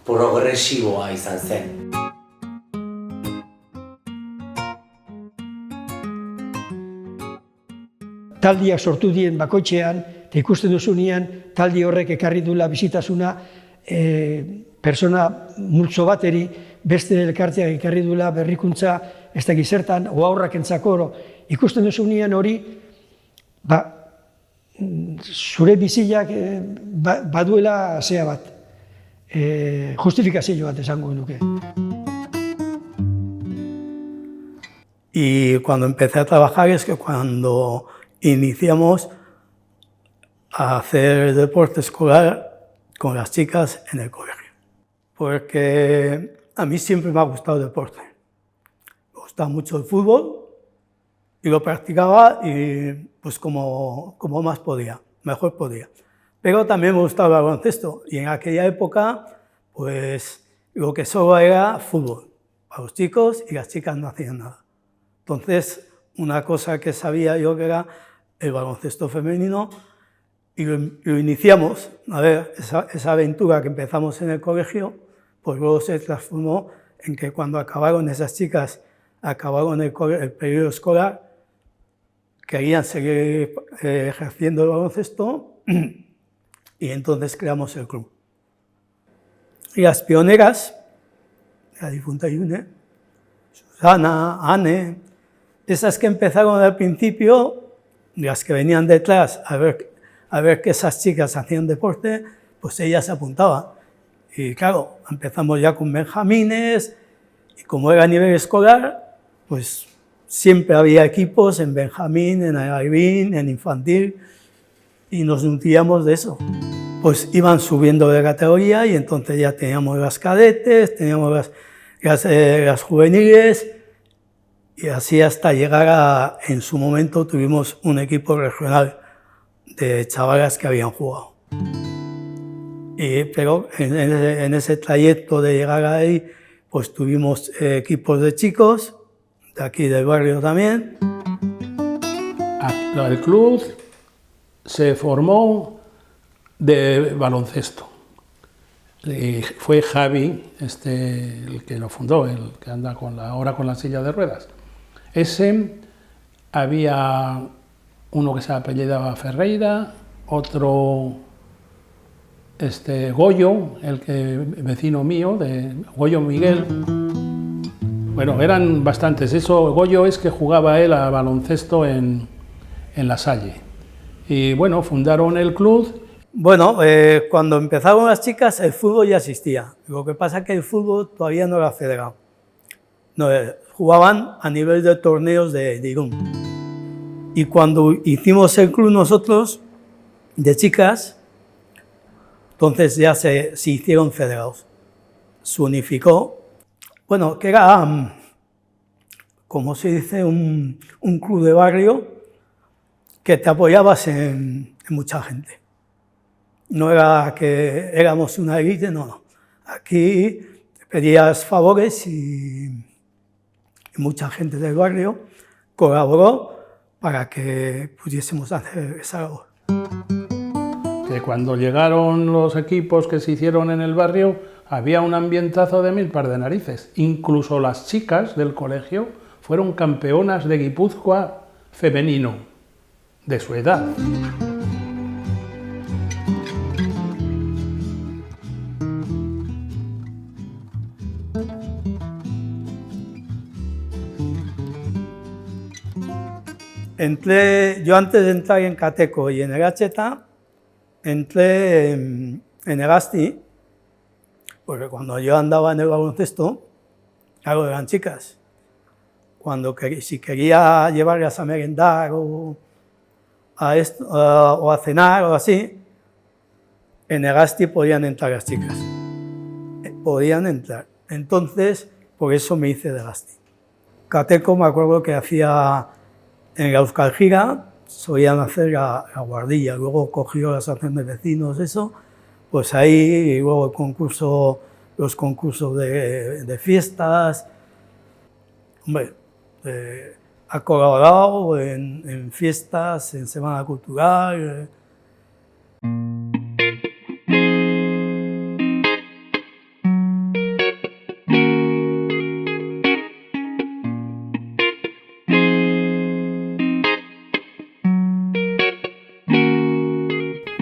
[SPEAKER 11] progresiboa izan zen.
[SPEAKER 1] Taldiak sortu dien bakoitzean, eta ikusten duzunean, taldi horrek ekarri duela bizitasuna persona multzo bateri, beste elkarteak ekarri duela berrikuntza, ez da gizertan, o aurrak entzako ikusten duzunean hori, zure biziak baduela zea bat, justifikazio bat esango nuke.
[SPEAKER 5] Y cuando empecé a trabajar es que cuando iniciamos a hacer deporte escolar con las chicas en el colegio. Porque a mí siempre me ha gustado el deporte. Me gustaba mucho el fútbol y lo practicaba y pues como más podía, mejor podía. Pero también me gustaba el baloncesto y en aquella época pues lo que solo era fútbol para los chicos y las chicas no hacían nada. Entonces, una cosa que sabía yo que era el baloncesto femenino y lo iniciamos, a ver, esa aventura que empezamos en el colegio, pues luego se transformó en que cuando acabaron esas chicas, acabaron el periodo escolar, querían seguir ejerciendo el baloncesto y entonces creamos el club. Y las pioneras, la difunta Yune, Susana, Anne, esas que empezaron al principio, las que venían detrás a ver que esas chicas hacían deporte, pues ellas se apuntaban. Y claro, empezamos ya con benjamines, y como era a nivel escolar, pues siempre había equipos en benjamín, en alevín, en infantil, y nos nutríamos de eso. Pues iban subiendo de categoría y entonces ya teníamos las cadetes, teníamos las juveniles, Y así hasta llegar a, en su momento tuvimos un equipo regional de chavalas que habían jugado. Pero en ese trayecto de llegar ahí, pues tuvimos equipos de chicos, de aquí del barrio también.
[SPEAKER 8] El club se formó de baloncesto. Y fue Javi, el que lo fundó, el que anda ahora con la silla de ruedas. Había uno que se apellidaba Ferreira, otro Goyo, vecino mío, Goyo Miguel. Bueno, eran bastantes. Goyo es que jugaba él a baloncesto en La Salle. Y bueno, fundaron el club.
[SPEAKER 5] Bueno, cuando empezaron las chicas, el fútbol ya existía. Lo que pasa es que el fútbol todavía no era federado. No, jugaban a nivel de torneos de Irún. Y cuando hicimos el club nosotros, de chicas, entonces ya se hicieron federados. Se unificó. Bueno, que era, como se dice, un club de barrio que te apoyabas en mucha gente. No era que éramos una élite, no. Aquí pedías favores y mucha gente del barrio colaboró para que pudiésemos hacer esa labor.
[SPEAKER 8] Que cuando llegaron los equipos que se hicieron en el barrio, había un ambientazo de mil par de narices. Incluso las chicas del colegio fueron campeonas de Guipúzcoa femenino, de su edad.
[SPEAKER 5] Yo antes de entrar en Cateco y en Eracheta, entré en Egasti, porque cuando yo andaba en el baloncesto, claro, eran chicas. Si quería llevarlas a merendar o a cenar o así, en Egasti podían entrar las chicas. Podían entrar. Entonces, por eso me hice de Egasti. Cateco me acuerdo que hacía en la Euskalgira, solían hacer la guardilla, luego cogió la asociación de vecinos, eso, pues ahí, y luego los concursos de fiestas. Hombre, ha colaborado en fiestas, en Semana Cultural.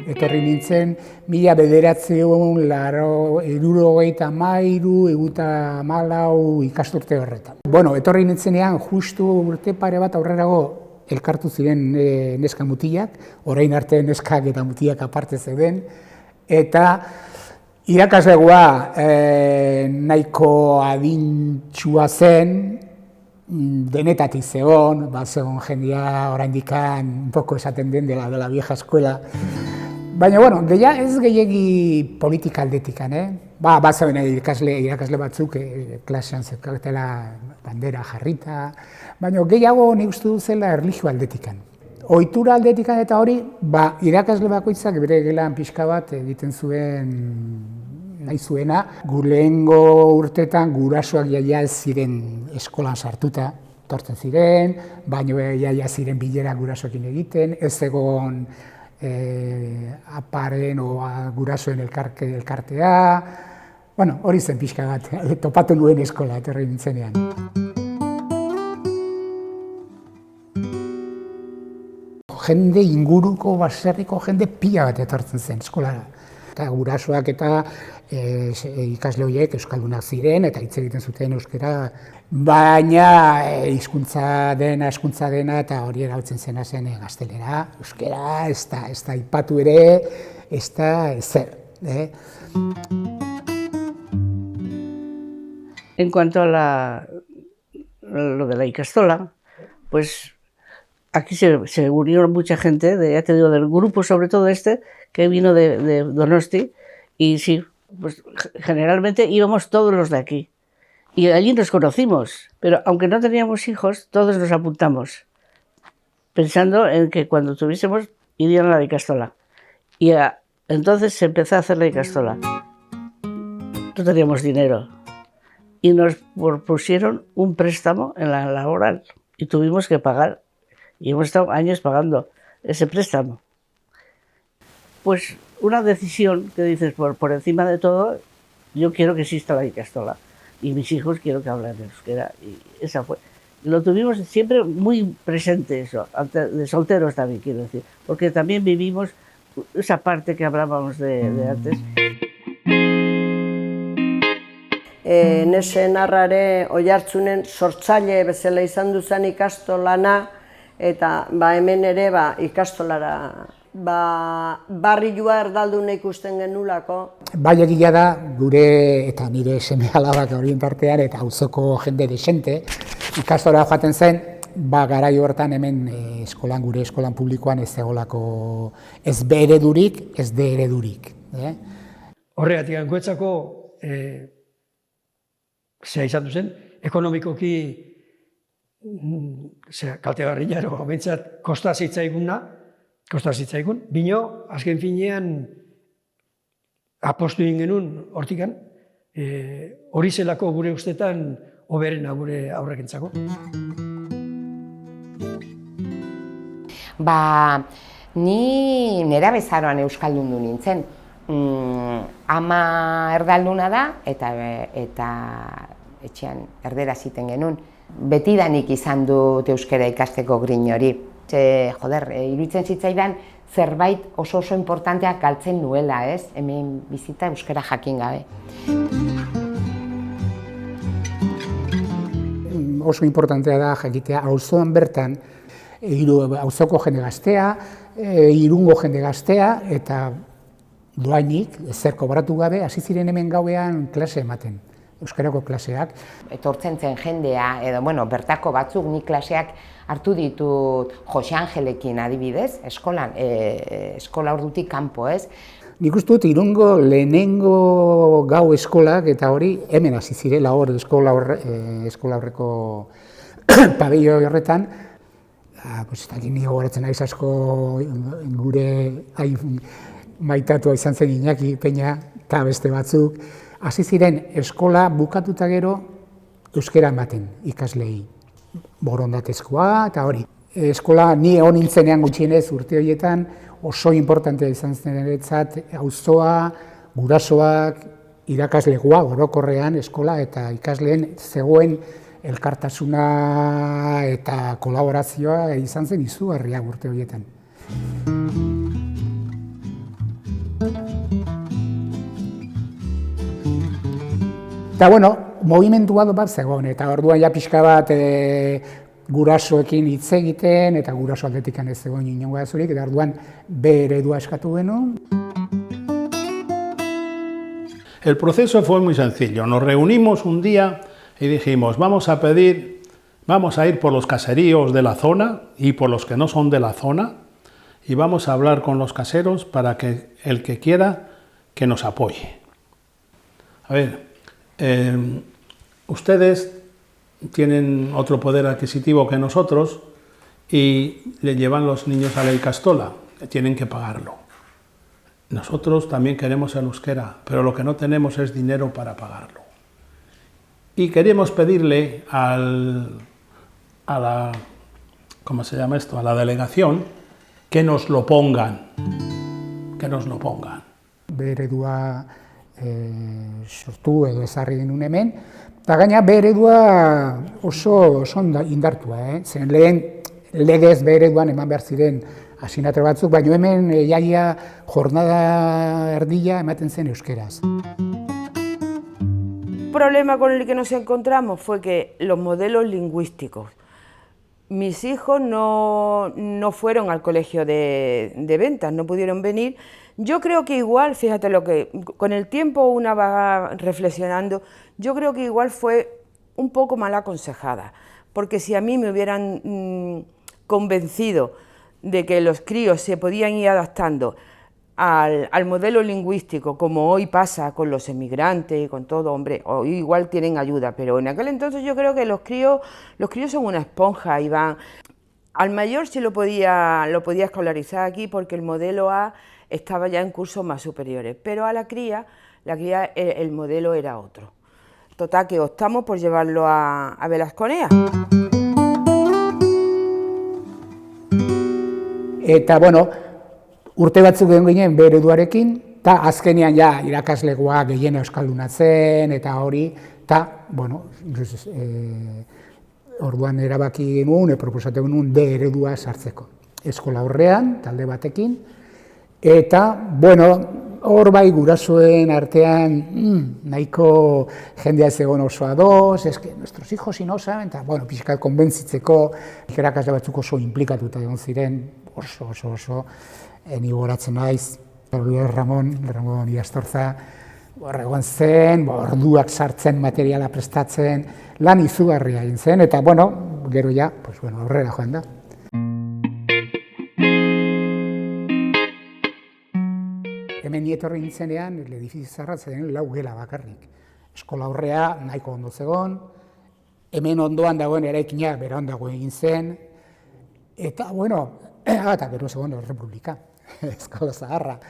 [SPEAKER 12] Etorri nintzen, 1973 ikasturte horretan. Bueno, etorri nintzenean, justu urte pare bat aurrerago elkartu ziren neska mutilak, orain arte neskak eta mutilak aparte zeuden, eta irakaslegoa nahiko adintxua zen, denetatik zegoen, zegoen jendia oraindik un poco esaten den de la vieja escuela. Baina, bueno, ez gehiegi politika aldetikan, bazen irakasle batzuk klasean zeukatela bandera jarrita, baina gehiago nik uste dut zela erlijio aldetikan. Ohitura aldetikan eta hori, irakasle bakoitzak bere gelan pixka bat egiten zuen nahi zuena. Lehengo urtetan gurasoak jaia ez ziren eskolan sartuta, tortzen ziren, baina jaia ziren bilera gurasoekin egiten, ez egon aparen o gurasoen elkartea. Bueno, hori zen pixka bat, topatu nuen eskola etorri nintzenean. Jende inguruko baserriko jende pila bat etortzen zen eskolara. Eta gurasoak eta ikasle horiek euskaldunak ziren eta hitz egiten zuten euskara, baina hizkuntza dena eta hori erabiltzen zena zen gaztelera, euskara, ez da aipatu ere, ez da ezer.
[SPEAKER 6] En cuanto a lo de la Ikastola, pues aquí se unieron mucha gente, ya te digo, del grupo, sobre todo que vino de Donosti, y sí, pues generalmente íbamos todos los de aquí. Y allí nos conocimos, pero aunque no teníamos hijos, todos nos apuntamos, pensando en que cuando tuviésemos irían a la Ikastola. Y entonces se empezó a hacer la Ikastola. No teníamos dinero y nos propusieron un préstamo en la laboral y tuvimos que pagar. Y hemos estado años pagando ese préstamo. Pues una decisión que dices, por encima de todo, yo quiero que exista la Ikastola. Y mis hijos quiero que hablen euskera. Y esa fue. Lo tuvimos siempre muy presente eso, de solteros también quiero decir, porque también vivimos esa parte que hablábamos de antes.
[SPEAKER 7] Nese narrare Oiartzunen sortzaile bezala izan duzan ikastolana, eta hemen ere ikastolara barrilua erdalduna ikusten genulako.
[SPEAKER 12] Bai egia da, gure eta nire seme alabak orientartean eta auzoko jende desente, ikastolara joaten zen, garai hortan hemen gure eskolan publikoan ez egolako ez B eredurik, ez D eredurik.
[SPEAKER 1] Horregatik, guretzako zera izan duzen, ekonomikoki kaltegarria, behintzat kosta zitzaigun, bino, azken finean, apostu egin genuen hortikan, hori zelako gure ustetan hoberena gure aurrekentzako.
[SPEAKER 9] Ni nera bezaroan euskaldundu nintzen. Ama erdalduna da eta etxean erdera ziten genuen. Betidanik izan dut euskara ikasteko grin hori. Iruditzen zitzaidan zerbait oso importanteak galtzen nuela, ez? Hemen bizita euskara jakin gabe.
[SPEAKER 12] Oso importantea da jakitea auzoan bertan auzoko jende gaztea, Irungo jende gaztea eta doainik, ezer kobratu gabe, hasi ziren hemen gauean klase ematen, euskarako klaseak.
[SPEAKER 9] Etortzen zen jendea, edo bertako batzuk nik klaseak hartu ditut Jose Angelekin adibidez, eskola ordutik kanpo, ez?
[SPEAKER 12] Nik uste dut Irungo lehenengo gau eskolak eta hori hemen hasi zirela hor eskola horreko pabelloi horretan. Ni gogoratzen naiz asko gure maitatua izan zen Iñaki Peña eta beste batzuk. Hasi ziren eskola bukatuta gero euskera ematen ikasleei. Borondatezkoa eta hori. Eskola ni egon nintzenean gutxienez urte horietan oso importantea izan zen niretzat auzoa, gurasoak, irakaslegoa orokorrean eskola eta ikasleen zegoen elkartasuna eta kolaborazioa izan zen izugarria urte horietan. Eta mugimendua bat zegoen, eta orduan ja pixka bat gurasoekin hitz egiten, eta guraso aldetikan ez zegoen inongo arazorik, eta orduan B eredua eskatu genuen.
[SPEAKER 8] El proceso fue muy sencillo. Nos reunimos un día y dijimos, vamos a ir por los caseríos de la zona y por los que no son de la zona y vamos a hablar con los caseros para que el que quiera que nos apoye. A ver, ustedes tienen otro poder adquisitivo que nosotros y le llevan los niños a la ikastola, tienen que pagarlo. Nosotros también queremos el euskera, pero lo que no tenemos es dinero para pagarlo. Y queremos pedirle a la delegación que nos lo pongan.
[SPEAKER 12] Beredua sortu edo ezarri genuen hemen, eta gaina beredua oso indartua, zen lehen legez bereduan eman behar ziren asignatura batzuk, baina hemen jaia jornada erdila ematen zen euskeraz.
[SPEAKER 10] El problema con el que nos encontramos fue que los modelos lingüísticos. Mis hijos no fueron al colegio de Ventas, no pudieron venir. Yo creo que igual, fíjate lo que con el tiempo una va reflexionando, yo creo que igual fue un poco mal aconsejada, porque si a mí me hubieran convencido de que los críos se podían ir adaptando al modelo lingüístico, como hoy pasa con los emigrantes y con todo, hombre, hoy igual tienen ayuda, pero en aquel entonces yo creo que los críos son una esponja y van. Al mayor sí lo podía escolarizar aquí porque el modelo A estaba ya en cursos más superiores, pero a la cría el modelo era otro. Total, que optamos por llevarlo a Belasconea.
[SPEAKER 12] Eta, bueno, urte batzuk egon ginen ereduarekin, eta azkenean ja irakaslegoa gehien euskaldunatzen, eta hori, eta, bueno, orduan erabaki genuen, proposatu genuen eredua sartzeko. Eskola horrean, talde batekin, eta, bueno, hor bai gurasoen artean nahiko jendea ez egon oso ados, eske, nuestros hijos si no saben, eta, bueno, pixka konbentzitzeko, irakasle batzuk oso implikatuta egon ziren, oso, ni goratzen naiz, Ramon Iastorza, egon zen, orduak sartzen, materiala prestatzen, lan izugarria egin zen, eta, bueno, gero ja, aurrera joan da. Hemen nietorri nintzenean, edifizio zarra zen lau gela bakarrik. Eskola horrea nahiko ondo zegoen, hemen ondoan dagoen eraikina bera ondago egin zen, eta, bueno, eta gero zegoen Errepublika, eskola zaharra.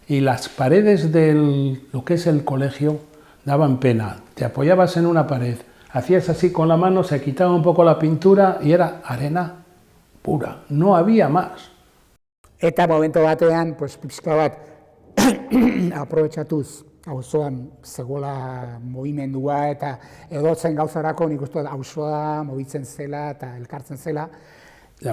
[SPEAKER 8] Y las paredes de lo que es el colegio daban pena. Te apoyabas en una pared, hacías así con la mano, se quitaba un poco la pintura y era arena pura, no había más.
[SPEAKER 12] Eta momento batean, pixka bat, aprobetxatuz, auzoan zegoela mugimendua eta edotzen gauzarako nik uste auzoa mugitzen zela eta elkartzen zela.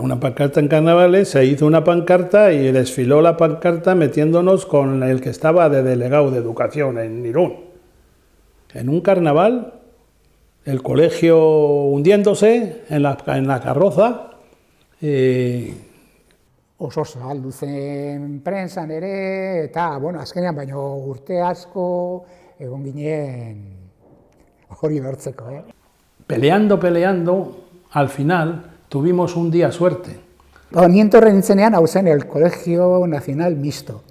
[SPEAKER 8] Una pancarta en carnavales, se hizo una pancarta y desfiló la pancarta metiéndonos con el que estaba de delegado de educación en Irún. En un carnaval, el colegio hundiéndose en la carroza.
[SPEAKER 12] Oso zabaldu zen prensan ere, eta, bueno, azkenean baino urte asko egon ginen hori lortzeko.
[SPEAKER 8] Peleando, al final tuvimos un día suerte.
[SPEAKER 12] Nientorren nintzenean hau zen el Colegio Nacional Mixto.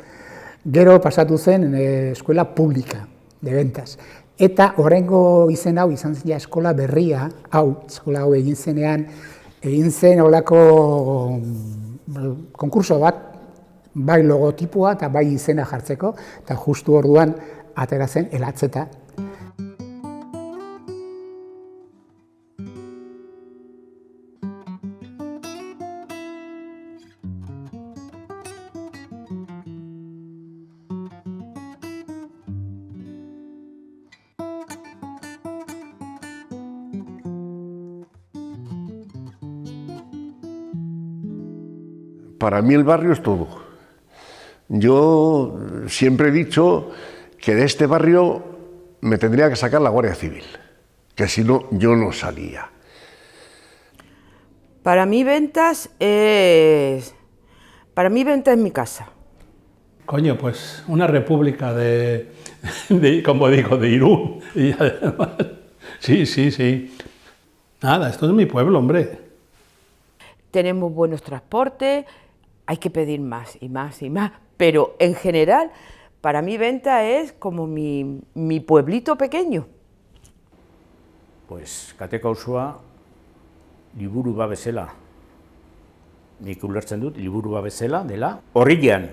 [SPEAKER 12] Gero pasatu zen eskuela pública de ventas. Eta horrengo izen hau izan zen eskola berria, eskola hau egin zenean, egin zen holako konkurso bat, bai logotipoa eta bai izena jartzeko, eta justu orduan atera zen el AZ.
[SPEAKER 4] Para mí el barrio es todo. Yo siempre he dicho que de este barrio me tendría que sacar la Guardia Civil, que si no, yo no salía.
[SPEAKER 10] Para mí Ventas es mi casa.
[SPEAKER 8] Coño, pues una república como digo, de Irún. Y además, sí. Nada, esto es mi pueblo, hombre.
[SPEAKER 10] Tenemos buenos transportes, hay que pedir más y más y más, pero en general, para mí Venta es como mi pueblito pequeño.
[SPEAKER 3] Pues Kateko auzoa liburu babesela, nik ulertzen dut, liburu babesela dela. Horrian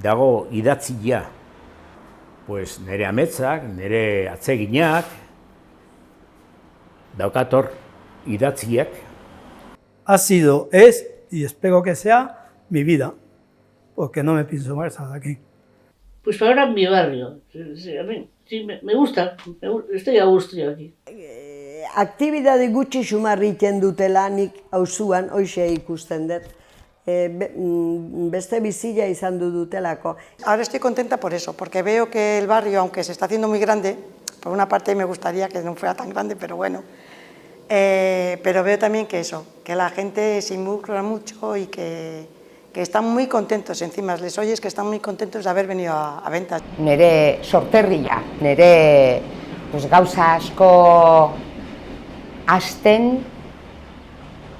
[SPEAKER 3] dago idatzia, pues nire ametsak, nire atseginak, daukator idatziak.
[SPEAKER 5] Ha sido, es y espero que sea mi vida, porque no me pienso marchar de aquí.
[SPEAKER 6] Pues ahora en mi barrio, sí, a mí sí, me gusta, estoy a gusto yo aquí.
[SPEAKER 7] Aktibidade gutxi sumarriten dutela nik auzuan hoxe ikusten dut. Beste bizilla izan dutelako.
[SPEAKER 2] Ahora estoy contenta por eso, porque veo que el barrio, aunque se está haciendo muy grande, por una parte me gustaría que no fuera tan grande, pero bueno, pero veo también que eso, que la gente se involucra mucho y que están muy contentos, encima les oyes que están muy contentos de haber venido a Ventas.
[SPEAKER 9] Nere sorterria, nere pues, gauza asko hasten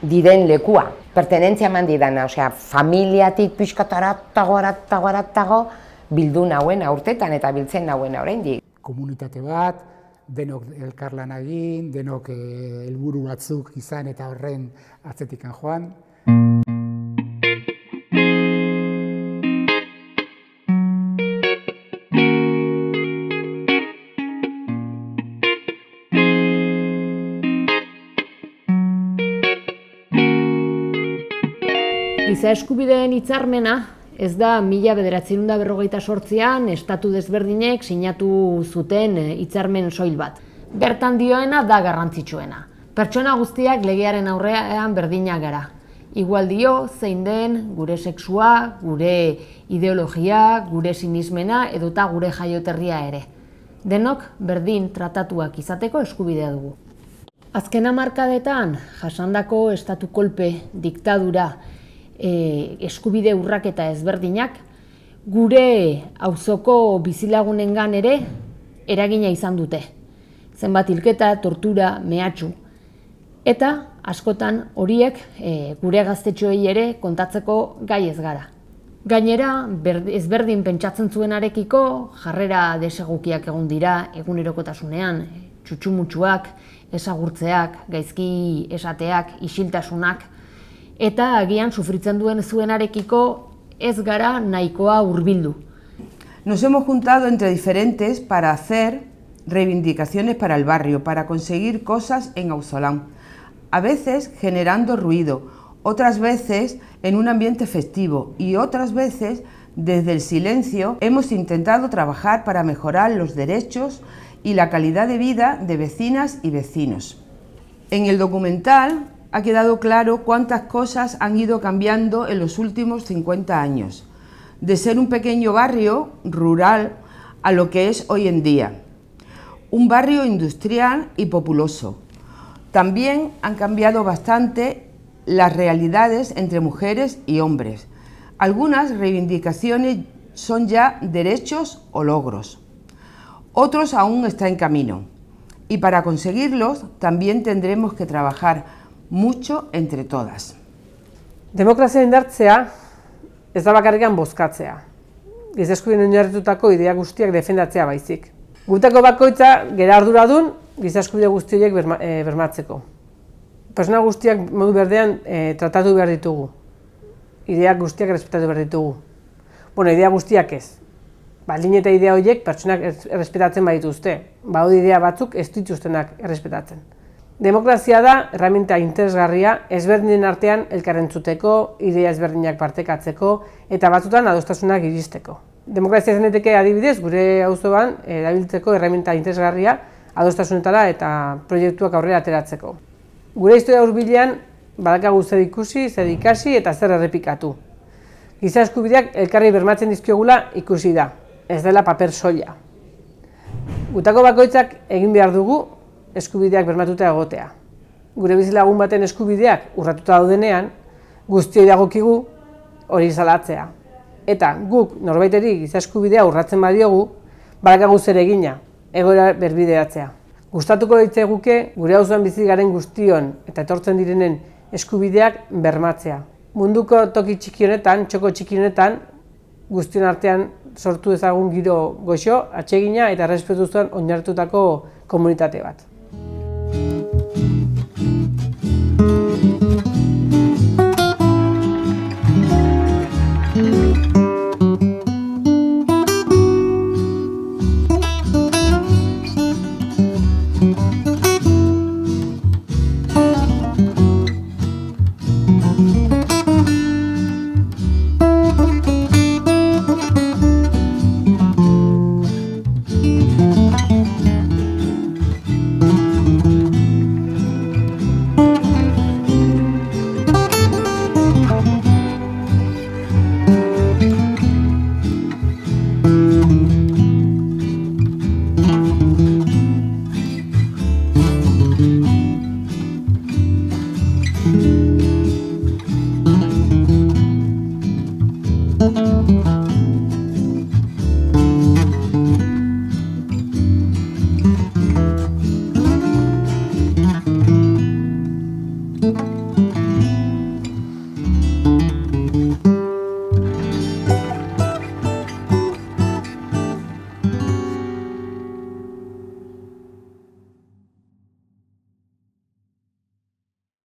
[SPEAKER 9] diren lekua. Pertenentzia eman didana, osea, familiatik pixkat aratago bildu nauen aurtetan eta biltzen nauen oraindik.
[SPEAKER 12] Komunitate bat, denok elkarlan egin, denok helburu batzuk izan eta horren atzetikan joan.
[SPEAKER 13] Giza eskubideen hitzarmena ez da 1948an estatu desberdinek sinatu zuten hitzarmen soil bat. Bertan dioena da garrantzitsuena. Pertsona guztiak legearen aurrean berdinak gara. Igual dio zein den gure sexua, gure ideologia, gure sinismena edota gure jaioterria ere. Denok berdin tratatuak izateko eskubidea dugu. Azken hamarkadetan jasandako estatu kolpe, diktadura, eskubide urraketa ezberdinak, gure auzoko bizilagunengan ere eragina izan dute. Zenbat hilketa, tortura, mehatxu. Eta askotan horiek gure gaztetxoei ere kontatzeko gai ez gara. Gainera, ezberdin pentsatzen zuenarekiko jarrera desegokiak egon dira egunerokotasunean, txutxumutxuak, esagurtzeak, gaizki esateak, isiltasunak, eta agian sufritzen duen zuenarekiko ez gara nahikoa hurbildu.
[SPEAKER 10] Nos hemos juntado entre diferentes para hacer reivindicaciones para el barrio, para conseguir cosas en Auzolán. A veces generando ruido, otras veces en un ambiente festivo y otras veces desde el silencio hemos intentado trabajar para mejorar los derechos y la calidad de vida de vecinas y vecinos. En el documental ha quedado claro cuántas cosas han ido cambiando en los últimos 50 años, de ser un pequeño barrio rural a lo que es hoy en día, un barrio industrial y populoso. También han cambiado bastante las realidades entre mujeres y hombres. Algunas reivindicaciones son ya derechos o logros, otros aún están en camino, y para conseguirlos también tendremos que trabajar mucho entre todas.
[SPEAKER 14] Demokrazia indartzea ez da bakarrikan bozkatzea. Giza eskubideen oinarritutako idea guztiak defendatzea baizik. Gutako bakoitza gera arduradun giza eskubide guzti horiek bermatzeko. Persona guztiak modu berdean tratatu behar ditugu. Ideak guztiak errespetatu behar ditugu. Bueno, idea guztiak ez. Baldin eta idea horiek pertsonak errespetatzen badituzte. Badaude idea batzuk ez dituztenak errespetatzen. Demokrazia da erreminta interesgarria ezberdinen artean elkarrentzuteko, idea ezberdinak partekatzeko eta batzutan adostasunak iristeko. Demokrazia zeneteke adibidez gure auzoan erabiltzeko erreminta interesgarria adostasunetara eta proiektuak aurrera ateratzeko. Gure historia hurbilean badakagu zer ikusi, zer ikasi eta zer errepikatu. Giza eskubideak elkarri bermatzen dizkiogula ikusi da, ez dela paper soila. Gutako bakoitzak egin behar dugu eskubideak bermatuta egotea. Gure bizilagun baten eskubideak urratuta daudenean, guztioi dagokigu hori salatzea. Eta guk norbaiteri giza eskubidea urratzen badiogu, badakagu zer egina, egoera berbideratzea. Gustatuko litzaiguke gure auzoan bizi garen guztion eta etortzen direnen eskubideak bermatzea. Munduko toki txiki honetan, txoko txiki honetan, guztion artean sortu ezagun giro goxo, atsegina eta errespetuzkoan oinarritutako komunitate bat.
[SPEAKER 15] Mm-hmm.